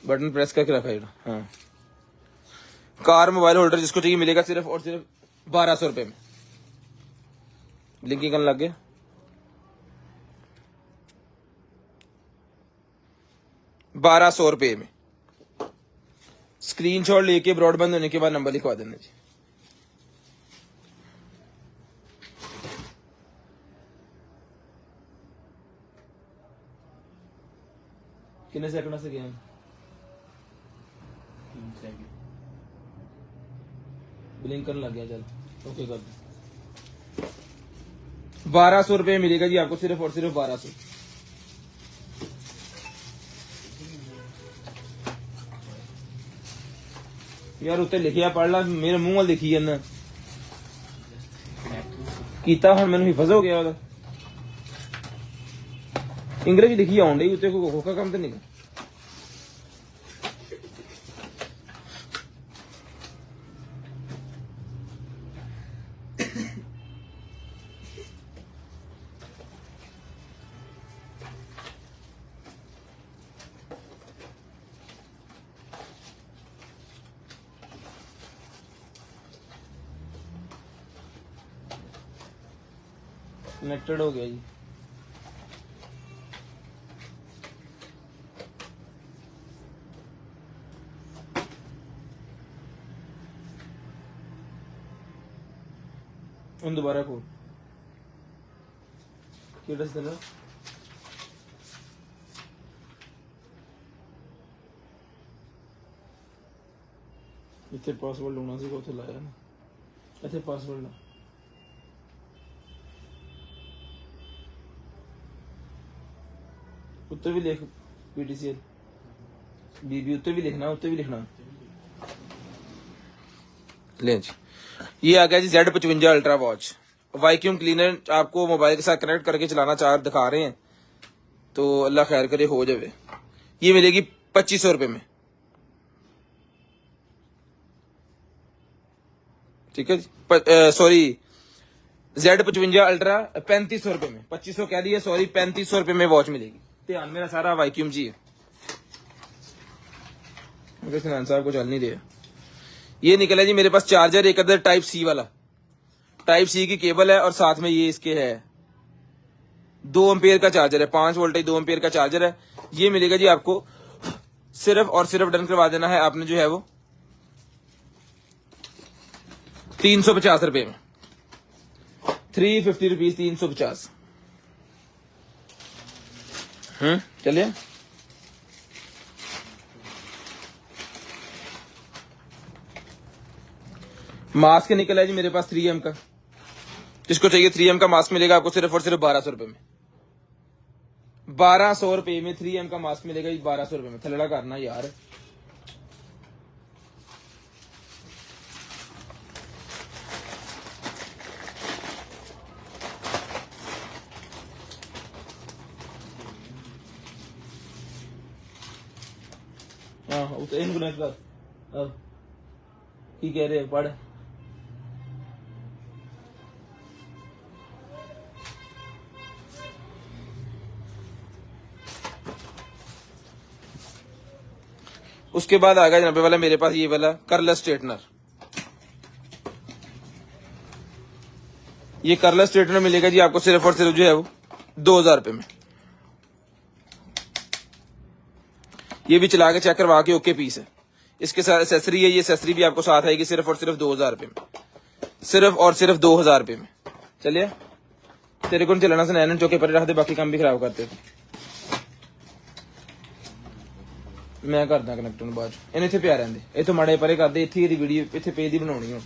A: button press करके रखा है। हाँ, कार मोबाइल होल्डर जिसको चाहिए मिलेगा सिर्फ और सिर्फ 1200 रुपए में। लिंकिंग करने लग गए, 1200 रुपए में। स्क्रीनशॉट लेके ब्रॉडबैंड होने के बाद नंबर लिखवा देना जी। कितने सेकंड से गए? ब्लिंक करने लग गया, चल ओके कर दो। 1200 रुपए मिलेगा जी आपको, सिर्फ और सिर्फ 1200। यार उत्ते लिखिया पढ़ ला, मेरे मुंह वाल देखी जाना कीता, हुण मैनूं हिफज हो गया ओहदा। इंग्लिश लिखी आउण डई उत्ते, कोई औखा काम तो नहीं। कनेक्टेड हो गया जी। हम दोबारा को किधर से देना, इतने पासवर्ड होना सी को लाया ना, इतने पासवर्ड ना उत्ते भी लिख PTCL BB, उत्ते भी लिखना, उत्ते भी लिखना। ले जी, ये आ गया जी Z55 ultra watch vacuum cleaner. आपको मोबाइल के साथ कनेक्ट करके चलाना दिखा रहे हैं, तो अल्लाह खैर करे हो जाए। ये मिलेगी 2500 रुपए में, ठीक है जी, सॉरी Z55 अल्ट्रा 3500 रुपए में, 2500 कह दिया सॉरी, 3500 रुपए में वॉच मिलेगी। ध्यान मेरा सारा वाईक्यूम जी है, सिनान साहब को चल नहीं दिया। ये निकला जी मेरे पास चार्जर, एक अदर टाइप सी वाला, टाइप सी की केबल है और साथ में ये इसके है 2 एम्पेयर का चार्जर है, 5 वोल्टेज 2 एम्पेयर का चार्जर है। ये मिलेगा जी आपको सिर्फ और सिर्फ डन करवा देना है आपने जो है वो 350 रुपए में, 350 रुपीज, 350। चलिए मास्क निकला है जी मेरे पास 3M का, जिसको चाहिए 3M का मास्क मिलेगा आपको सिर्फ और सिर्फ 1200 रुपए में, 1200 रुपए में 3M का मास्क मिलेगा जी, 1200 रुपए में। थलड़ा करना यार, हाँ की कह रहे पढ़। उसके बाद आ गया 90 वाला मेरे पास ये वाला कर्लर स्ट्रेटनर। ये कर्लर स्ट्रेटनर मिलेगा जी आपको सिर्फ और सिर्फ जो है वो 2000 रुपए में। ये भी चला के चेक करवा के ओके पीस है। इसके साथ एसेसरी है, ये एसेसरी भी आपको साथ आएगी सिर्फ और सिर्फ 2000 रुपए में, सिर्फ और सिर्फ 2000 रुपए में। चलिए तेरे को चलाना से नैन चौके पर रख दे, बाकी काम भी खराब करते थे। मैं करदा कनेक्ट ਨੂੰ ਬਾਅਦ ਇਹਨੇ ਇੱਥੇ ਪਿਆ ਰਹਿੰਦੇ, ਇੱਥੋਂ ਮਾੜੇ ਪਰੇ ਕਰਦੇ, ਇੱਥੇ ਇਹਦੀ ਵੀਡੀਓ ਇੱਥੇ ਪੇਜ ਦੀ ਬਣਾਉਣੀ ਹੁਣ।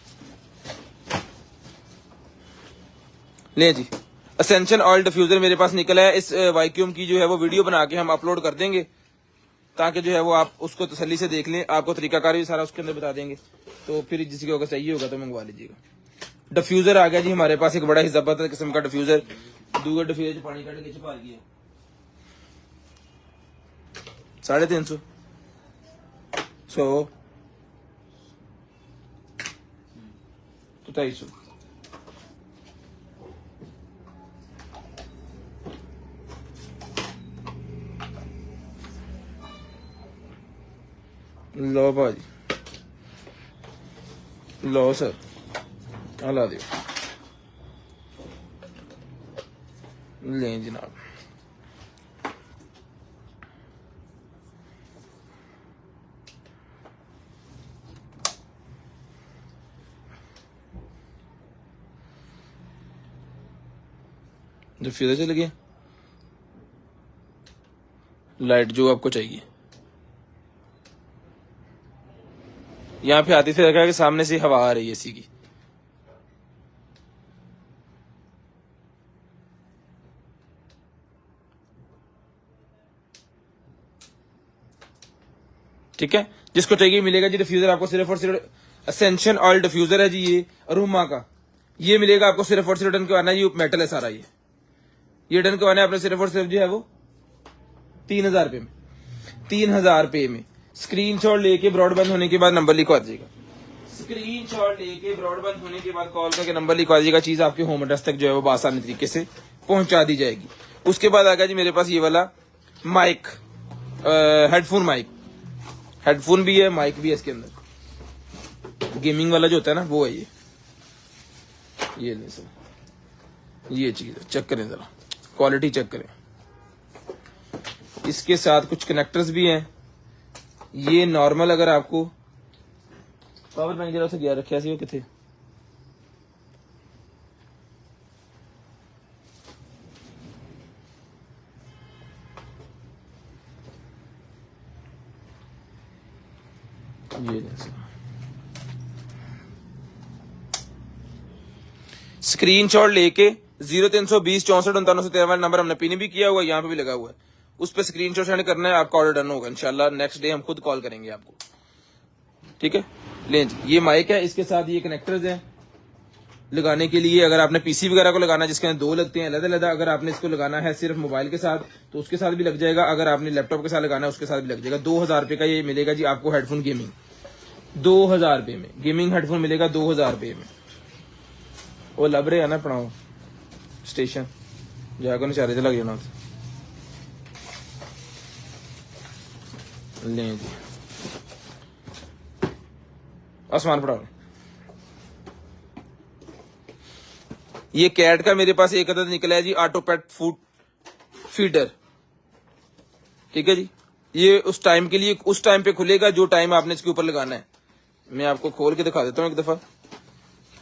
A: ले जी असेंशन ऑयल डिफ्यूजर मेरे पास निकला है। इस वाईक्यूम की जो है वो वीडियो बना के हम अपलोड कर देंगे, ताकि जो है वो आप उसको तसल्ली से देख लें। आपको तरीकाकार भी सारा उसके अंदर बता देंगे, तो फिर जिसकी अगर चाहिए होगा तो मंगवा लीजिएगा। डिफ्यूजर आ गया जी हमारे पास, एक बड़ा ही जबरदस्त किस्म का डिफ्यूजर। दूसरा डिफ्यूजर पानी कट के छपा गया 350 100 तो 250। लो भाजी, लो सर, ला दियो, लें जनाब। डिफ्यूजर चल गया, लाइट जो आपको चाहिए यहाँ पे आती से रखा कि सामने से हवा आ रही है एसी की। ठीक है, जिसको चाहिए मिलेगा जी डिफ्यूजर आपको सिर्फ और सिर्फ। असेंशन ऑयल डिफ्यूजर है जी ये अरोमा का, ये मिलेगा आपको सिर्फ और सिर्फ डन करवाना है। ये मेटल है सारा, ये डन करवाना है आपने सिर्फ और सिर्फ जो है वो 3000 रुपए में, 3000 रुपए में। स्क्रीनशॉट लेके ब्रॉडबैंड होने के बाद नंबर लिखवा दीजिएगा, स्क्रीनशॉट लेके ब्रॉडबैंड होने के बाद कॉल करके नंबर लिखवा दीजिएगा। चीज आपके होम एड्रेस तक जो है वो आसानी तरीके से पहुंचा दी जाएगी। उसके बाद आ गया जी मेरे पास ये वाला माइक, हेडफोन माइक, हेडफोन भी है माइक भी है इसके अंदर। गेमिंग वाला जो होता है ना वो है ये नहीं सर, ये चीज चेक करें जरा, क्वालिटी चेक करें। इसके साथ कुछ कनेक्टर्स भी हैं। ये नॉर्मल अगर आपको पावर बैंक जरा से गया रखा सी किथे, ये स्क्रीनशॉट लेके 0320 64 99 वाला नंबर हमने पिन भी किया हुआ है, यहाँ पे भी लगा हुआ है, उस पर स्क्रीनशॉट सेंड करना है, आपका ऑर्डर डन होगा इंशाल्लाह। नेक्स्ट डे हम खुद कॉल करेंगे आपको, ठीक है। लें जी, ये माइक है, इसके साथ ये कनेक्टर्स हैं लगाने के लिए। अगर आपने पीसी वगैरह को लगाना है जिसके अंदर 2 लगते हैं अलग अलग, अगर आपने इसको लगाना है सिर्फ मोबाइल के साथ तो उसके साथ भी लग जाएगा, अगर आपने लैपटॉप के साथ लगाना है उसके साथ भी लग जाएगा। 2000 रुपए का ये मिलेगा जी आपको हेडफोन गेमिंग। 2000 रुपये में गेमिंग हेडफोन मिलेगा 2000 रुपये में। वो लब रहे है ना अपना स्टेशन जाकर नचारे लग जाना लें जी। आसमान पड़ा ये कैट का मेरे पास एक अदद निकला है जी, ऑटो पेट फूड फीडर। ठीक है जी, ये उस टाइम के लिए उस टाइम पे खुलेगा जो टाइम आपने इसके ऊपर लगाना है। मैं आपको खोल के दिखा देता हूँ एक दफा।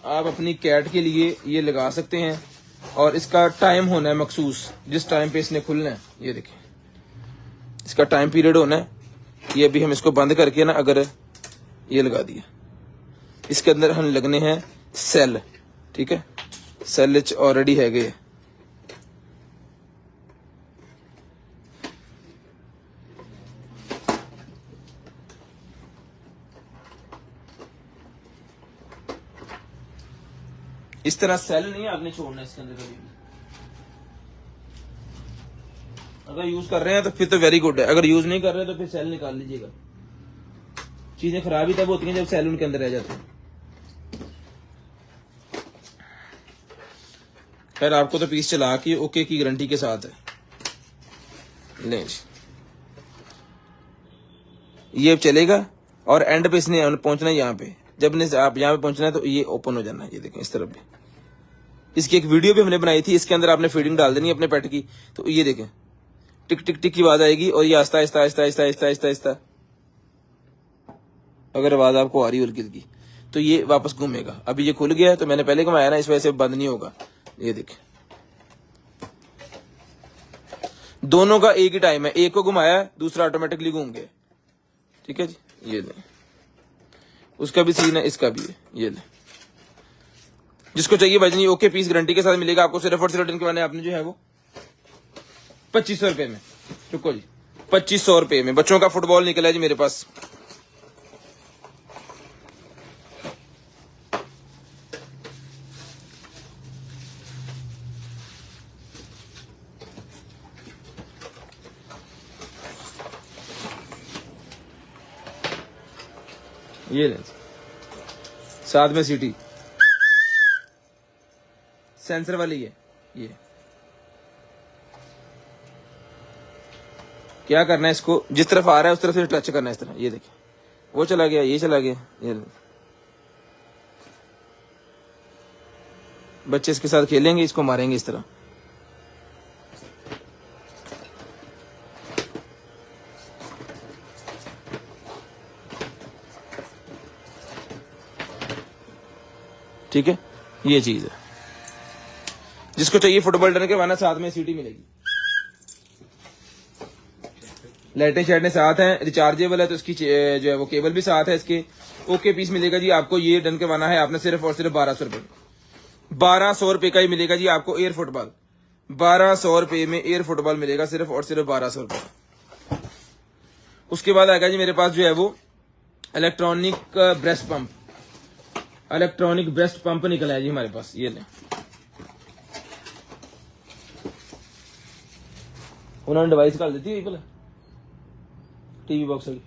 A: आप अपनी कैट के लिए ये लगा सकते हैं और इसका टाइम होना है मखसूस, जिस टाइम पे इसने खुलना है। ये देखिए इसका टाइम पीरियड होना है। ये अभी हम इसको बंद करके ना अगर ये लगा दिया, इसके अंदर हम लगने हैं सेल। ठीक है, सेल ऑलरेडी है गए। इस तरह सेल नहीं आपने छोड़ना इसके अंदर कभी भी। अगर यूज कर रहे हैं तो फिर तो वेरी गुड है, अगर यूज नहीं कर रहे तो फिर सेल निकाल लीजिएगा। चीजें खराब ही तब होती हैं जब सेल उनके अंदर रह जाते हैं। खैर आपको तो पीस चला के ओके की गारंटी के साथ है। ले ये चलेगा और एंड पे इसने पहुंचना है यहाँ पे। जब आप यहाँ पे पहुंचना है तो ये ओपन हो जाना है। ये देखें इस तरफ भी इसकी एक वीडियो भी हमने बनाई थी। इसके अंदर आपने फीडिंग डाल देनी है अपने पेट की, तो ये देखें टिक टिक टिक की आवाज आएगी और ये आहिस्ता आहिस्ता आहिस्ता आहिस्ता आहिस्ता आहिस्ता आहिस्ता अगर आवाज आपको आ रही है हल्की हल्की तो ये वापस घूमेगा। अभी ये खुल गया है तो मैंने पहले घुमाया ना, इस वजह से बंद नहीं होगा। ये देखें दोनों का एक ही टाइम है, एक को घुमाया दूसरा ऑटोमेटिकली घूम गया। ठीक है जी, ये ले उसका भी सीन है, इसका भी है। ये ले जिसको चाहिए भाई ओके पीस गारंटी के साथ मिलेगा आपको। सिर्फ और सिर्फ रिटर्न करवाने आपने जो है वो 2500 रुपए में। रुको जी 2500 रुपए में बच्चों का फुटबॉल निकला है जी मेरे पास। ये ले साथ में सीटी सेंसर वाली है। ये क्या करना है, इसको जिस तरफ आ रहा है उस तरफ से टच करना है इस तरह। ये देखिए वो चला गया, ये चला गया। ये बच्चे इसके साथ खेलेंगे, इसको मारेंगे इस तरह। ठीक है, ये चीज है। जिसको चाहिए फुटबॉल डर के वाना साथ में सीटी मिलेगी। लाइटें शाइटें साथ हैं, रिचार्जेबल है तो इसकी जो है वो केबल भी साथ है इसके। ओके पीस मिलेगा जी आपको। ये डन के वाना है आपने सिर्फ और सिर्फ 1200 रुपए। 1200 रुपए का ही मिलेगा जी आपको एयर फुटबॉल। 1200 रुपए में एयर फुटबॉल मिलेगा सिर्फ और सिर्फ 1200 रुपए। उसके बाद आएगा जी मेरे पास जो है वो electronic breast pump. Electronic breast pump निकला है जी हमारे पास। ये ले उन्होंने डिवाइस कर देती है भला टीवी बॉक्स की।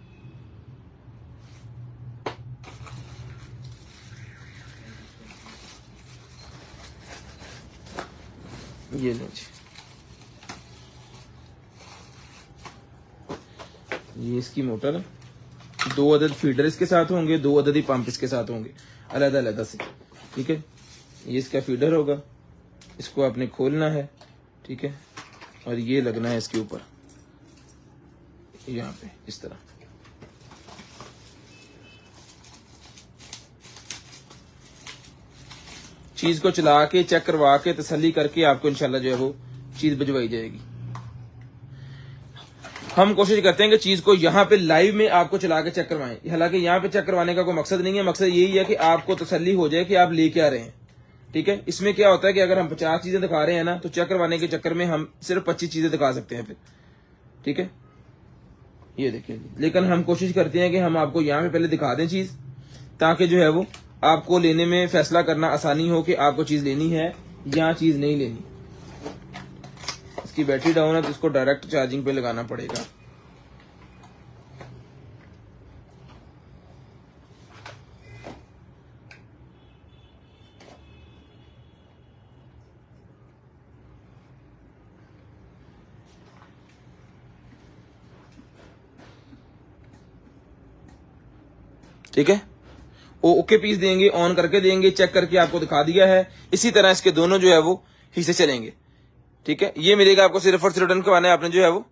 A: ये ले ये इसकी मोटर है। 2 अदद फीडर इसके साथ होंगे, 2 अदद ही पंप इसके साथ होंगे अलग अलग से। ठीक है, ये इसका फीडर होगा, इसको आपने खोलना है। ठीक है, और ये लगना है इसके ऊपर यहाँ पे इस तरह। चीज को चला के चेक करवा के तसल्ली करके आपको इंशाल्लाह जो है वो चीज भिजवाई जाएगी। हम कोशिश करते हैं कि चीज को यहाँ पे लाइव में आपको चला के चेक करवाएं। हालांकि यहाँ पे चेक करवाने का कोई मकसद नहीं है, मकसद यही है कि आपको तसल्ली हो जाए कि आप ले क्या रहे हैं। ठीक है, इसमें क्या होता है कि अगर हम 50 चीजें दिखा रहे हैं ना तो चेक करवाने के चक्कर में हम सिर्फ 25 चीजें दिखा सकते हैं फिर। ठीक है, ये देखिए, लेकिन हम कोशिश करते हैं कि हम आपको यहाँ पे पहले दिखा दें चीज, ताकि जो है वो आपको लेने में फैसला करना आसानी हो कि आपको चीज लेनी है या चीज नहीं लेनी। इसकी बैटरी डाउन है तो इसको डायरेक्ट चार्जिंग पे लगाना पड़ेगा। ठीक है, वो ओके पीस देंगे, ऑन करके देंगे, चेक करके आपको दिखा दिया है। इसी तरह इसके दोनों जो है वो हिस्से चलेंगे। ठीक है, ये मिलेगा आपको सिर्फ और सिर्फ डन करवाना है आपने जो है वो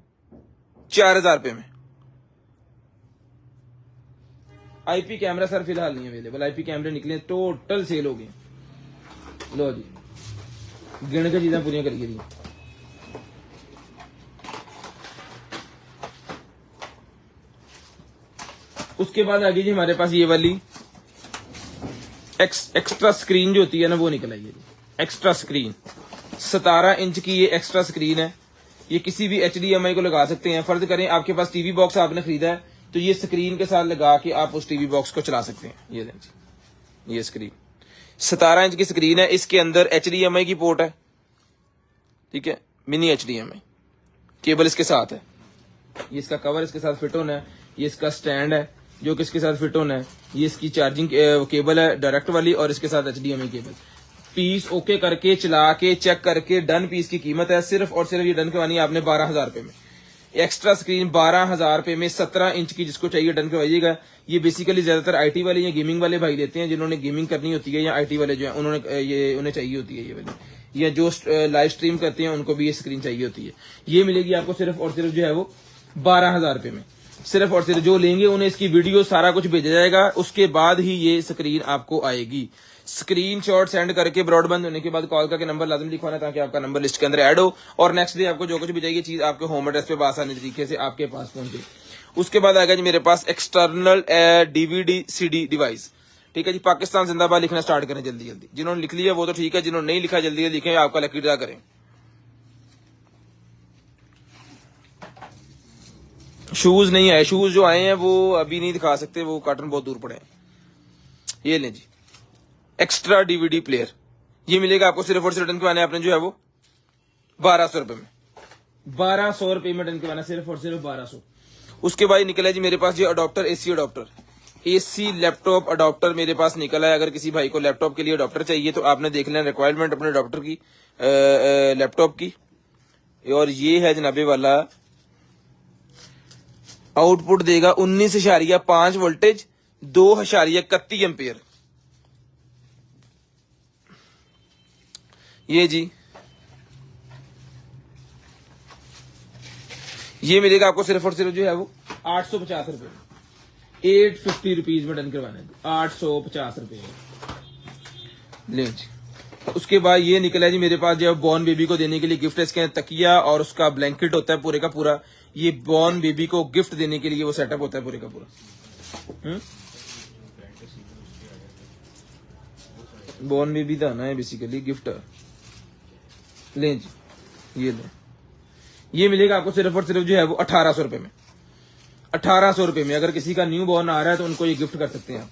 A: 4000 रुपए में। आईपी कैमरा सर फिलहाल नहीं अवेलेबल, आईपी कैमरे निकले टोटल सेल हो गए। लो जी, गिन के चीजें पूरी करिए जी। उसके बाद आगे जी हमारे पास ये वाली एक्स्ट्रा स्क्रीन जो होती है ना वो निकल आई है जी। एक्स्ट्रा स्क्रीन 17 इंच की ये एक्स्ट्रा स्क्रीन है। ये किसी भी HDMI को लगा सकते हैं। फर्ज करें आपके पास टीवी बॉक्स आपने खरीदा है तो ये स्क्रीन के साथ लगा के आप उस टीवी बॉक्स को चला सकते हैं। ये दें जी, ये स्क्रीन 17 इंच की स्क्रीन है। इसके अंदर HDMI की पोर्ट है, ठीक है, मिनी HDMI केबल इसके साथ है। ये इसका कवर इसके साथ फिट होना है। ये इसका स्टैंड है जो किसके साथ फिट होना है। ये इसकी चार्जिंग केबल है डायरेक्ट वाली और इसके साथ HDMI केबल। पीस ओके करके चला के चेक करके डन पीस की कीमत है सिर्फ और सिर्फ ये डन करवानी है आपने 12,000 रुपए में। एक्स्ट्रा स्क्रीन 12,000 रुपए में 17 इंच की जिसको चाहिए डन करवाइएगा। ये बेसिकली ज्यादातर IT वाले या गेमिंग वाले भाई लेते हैं जिन्होंने गेमिंग करनी होती है, या IT वाले जो है उन्होंने ये उन्हें चाहिए होती है ये वाली, या जो लाइव स्ट्रीम करते हैं उनको भी ये स्क्रीन चाहिए होती है। ये मिलेगी आपको सिर्फ और सिर्फ जो है वो 12,000 रुपए में। सिर्फ और सिर्फ जो लेंगे उन्हें इसकी वीडियो सारा कुछ भेजा जाएगा, उसके बाद ही ये स्क्रीन आपको आएगी। स्क्रीनशॉट सेंड करके ब्रॉडबैंड होने के बाद कॉल करके नंबर लाजम लिखवाना ताकि आपका नंबर लिस्ट के अंदर ऐड हो और नेक्स्ट डे आपको जो कुछ भी चाहिए चीज आपके होम एड्रेस पे आसानी तरीके से आपके पास पहुंचे। उसके बाद आएगा जी मेरे पास एक्सटर्नल DVD CD डिवाइस। ठीक है जी, पाकिस्तान जिंदाबाद लिखना स्टार्ट करें जल्दी जल्दी। जिन्होंने लिख लिया वो तो ठीक है, जिन्होंने नहीं लिखा जल्दी जल्दी लिखें, आपका लकी ड्रा करें। शूज नहीं आए, शूज जो आए हैं वो अभी नहीं दिखा सकते, वो कार्टन बहुत दूर पड़े हैं। ये लें जी, एक्स्ट्रा DVD प्लेयर। ये मिलेगा आपको सिर्फ और सिर्फ डन करवाने आपने जो है वो 1200 रुपए में। 1200 रुपए में डन करवाना सिर्फ और सिर्फ 1200। उसके बाद निकला जी मेरे पास ये adopter, AC adopter, AC laptop adopter मेरे पास निकला है। अगर किसी भाई को लैपटॉप के लिए अडॉप्टर चाहिए तो आपने देख लेना रिक्वायरमेंट अपने अडॉप्टर की, लैपटॉप की। और ये है जनाबे वाला, आउटपुट देगा 19.5 वोल्टेज 2.31 एम्पियर। ये जी, ये मिलेगा आपको सिर्फ और सिर्फ जो है वो 850 रुपए में। 850 रुपीज में डन करवाना है, 850 रुपए में ले जी। उसके बाद ये निकला है जी मेरे पास जो बॉर्न बेबी को देने के लिए गिफ्ट है। इसके तकिया और उसका ब्लैंकेट होता है पूरे का पूरा। ये बॉर्न बेबी को गिफ्ट देने के लिए वो सेटअप होता है पूरे का पूरा। बॉर्न बेबी का आना है बेसिकली गिफ्ट। लें जी, ये लें। ये मिलेगा आपको सिर्फ और सिर्फ जो है वो 1800 रुपए में। 1800 रुपए में अगर किसी का न्यू बॉर्न आ रहा है तो उनको ये गिफ्ट कर सकते हैं आप।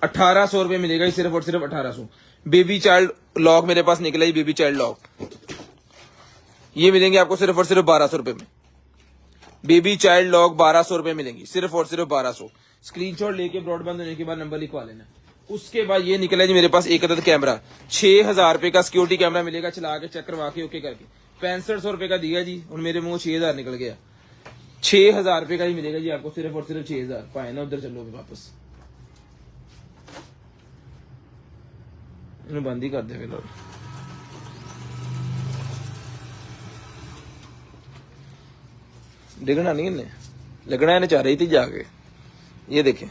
A: 1800 रुपए मिलेगा ये सिर्फ और सिर्फ 1800। बेबी चाइल्ड लॉक मेरे पास निकला है, बेबी चाइल्ड लॉक। ये मिलेंगे आपको सिर्फ और सिर्फ 1200 रुपए में। बेबी चाइल्ड लॉक 1200 रुपए मिलेंगी सिर्फ और सिर्फ 1200। स्क्रीनशॉट लेके ब्रॉडबैंड होने के बाद नंबर लिखवा लेना। उसके बाद ये निकला जी मेरे पास एक अदद कैमरा, 6000 रुपए का सिक्योरिटी कैमरा मिलेगा। चला के चेक करवा के ओके करके 6500 रुपए का दिया जी और मेरे मुंह 6000 निकल गया। 6000 रुपए का ही मिलेगा जी आपको सिर्फ और सिर्फ 6000। पाए ना उधर चलोगे वापस, इन्हें बंद ही कर दे फिर। डिगना नहीं इन्हें, लगना इन्हें चाह रही थी जाके। ये देखें,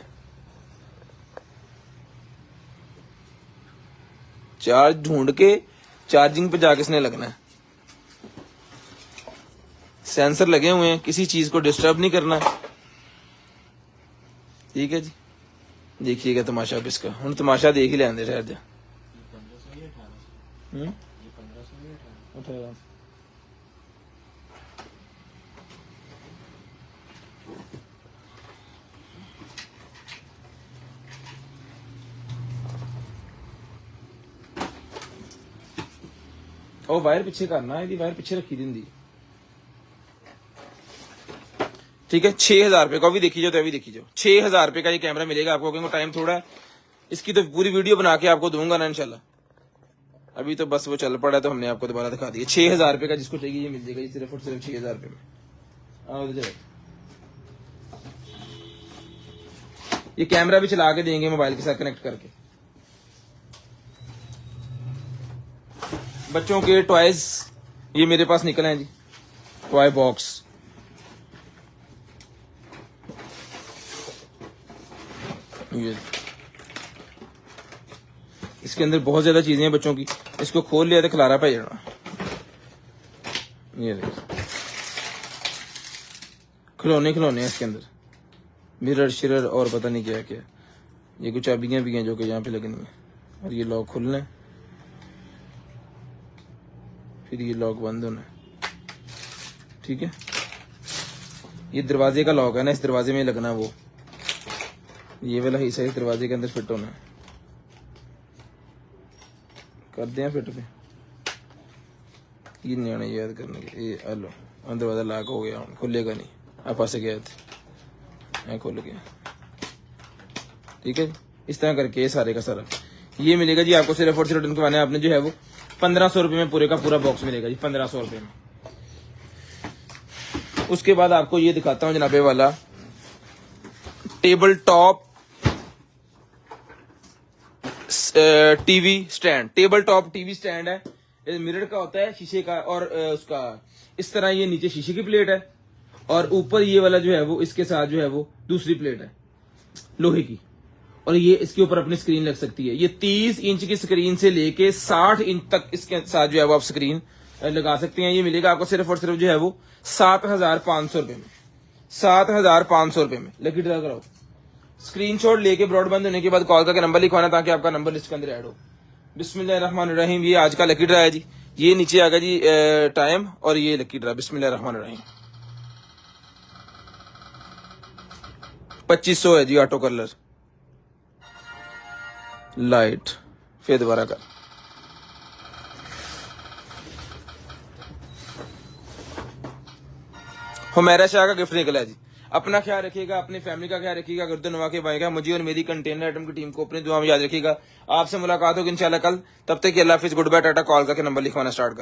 A: चार्ज ढूंढ के चार्जिंग पे जाके इसने लगना है। सेंसर लगे हुए हैं, किसी चीज को डिस्टर्ब नहीं करना। ठीक है जी, देखिएगा तमाशा अब इसका। हम तमाशा देख ही लेंगे ठहर जा। 18 ਉਹ ਵਾਇਰ ਪਿੱਛੇ करना, ਇਹਦੀ वायर पीछे रखी दी। ठीक है, 6000 रुपए का भी देखी जाओ तो अभी देखी जाओ। 6000 रुपए का ये कैमरा मिलेगा आपको, क्योंकि टाइम थोड़ा है। इसकी तो पूरी वीडियो बना के आपको दूंगा ना इंशाल्लाह। अभी तो बस वो चल पड़ा है तो हमने आपको दोबारा दिखा दिया। 6000 रुपए का जिसको चाहिए ये मिल जाएगा ये सिर्फ और सिर्फ 6000 रुपए में। ये कैमरा भी चला के देंगे मोबाइल के साथ कनेक्ट करके। बच्चों के टॉयज ये मेरे पास निकले हैं जी, टॉय बॉक्स। ये इसके अंदर बहुत ज्यादा चीजें हैं बच्चों की, इसको खोल लिया तो खिलारा पे जाना। ये देखिए खिलौने खिलौने हैं इसके अंदर, मिरर शिरर और पता नहीं क्या क्या। ये कुछ चाबियां भी हैं जो कि यहाँ पे लगनी है, और ये लॉक खुलना है, फिर ये लॉक बंद होना है, ठीक है। ये दरवाजे का लॉक है ना, इस दरवाजे में लगना है वो, ये वाला हिस्सा इस दरवाजे के अंदर फिट होना है। कर दें फिट पे, ये न्याणे याद करने के। ये हेलो दरवाजा लॉक हो गया, खुलेगा नहीं, आप फंस गए थे, खुल गया, ठीक है। इस तरह करके ये सारे का सारा ये मिलेगा जी आपको सिर्फ और सिर्फ रिटर्न करवाने आपने जो है वो 1500 रुपए में पूरे का पूरा बॉक्स मिलेगा जी, 1500 रुपए में। उसके बाद आपको ये दिखाता हूँ जनाबे वाला table top TV stand. Table top TV stand है, मिरर का होता है, शीशे का, और उसका इस तरह ये नीचे शीशे की प्लेट है, और ऊपर ये वाला जो है वो इसके साथ जो है वो दूसरी प्लेट है लोहे की, और ये इसके ऊपर अपनी स्क्रीन लग सकती है। ये 30 इंच की स्क्रीन से लेके 60 इंच तक इसके साथ जो है वो आप स्क्रीन लगा सकते हैं। ये मिलेगा आपको सिर्फ और सिर्फ जो है वो 7500 रुपए में, 7500 रुपए में। लकी ड्रा कराओ, स्क्रीनशॉट लेके ब्रॉडबैंड होने के बाद कॉल करके नंबर लिखवाना ताकि आपका नंबर लिस्ट के अंदर ऐड हो। बिस्मिल्लाहिर्रहमानिर्रहीम। ये आज का लकी ड्रा है जी, ये नीचे आ गया जी टाइम, और ये लकी ड्रा। बिस्मिल्लाहिर्रहमानिर्रहीम। 2500 है जी ऑटो कलर लाइट। फिर दोबारा कर, हुमैरा शाह का गिफ्ट निकला है जी। अपना ख्याल रखिएगा, अपनी फैमिली का ख्याल रखिएगा, गर्दनवा के भाई का, मुझे और मेरी कंटेनर आइटम की टीम को अपनी दुआ में याद रखिएगा। आपसे मुलाकात होगी इंशाल्लाह कल, तब तक के अल्लाह हाफिज़, गुड बाय, टाटा। कॉल करके नंबर लिखवाना स्टार्ट कर।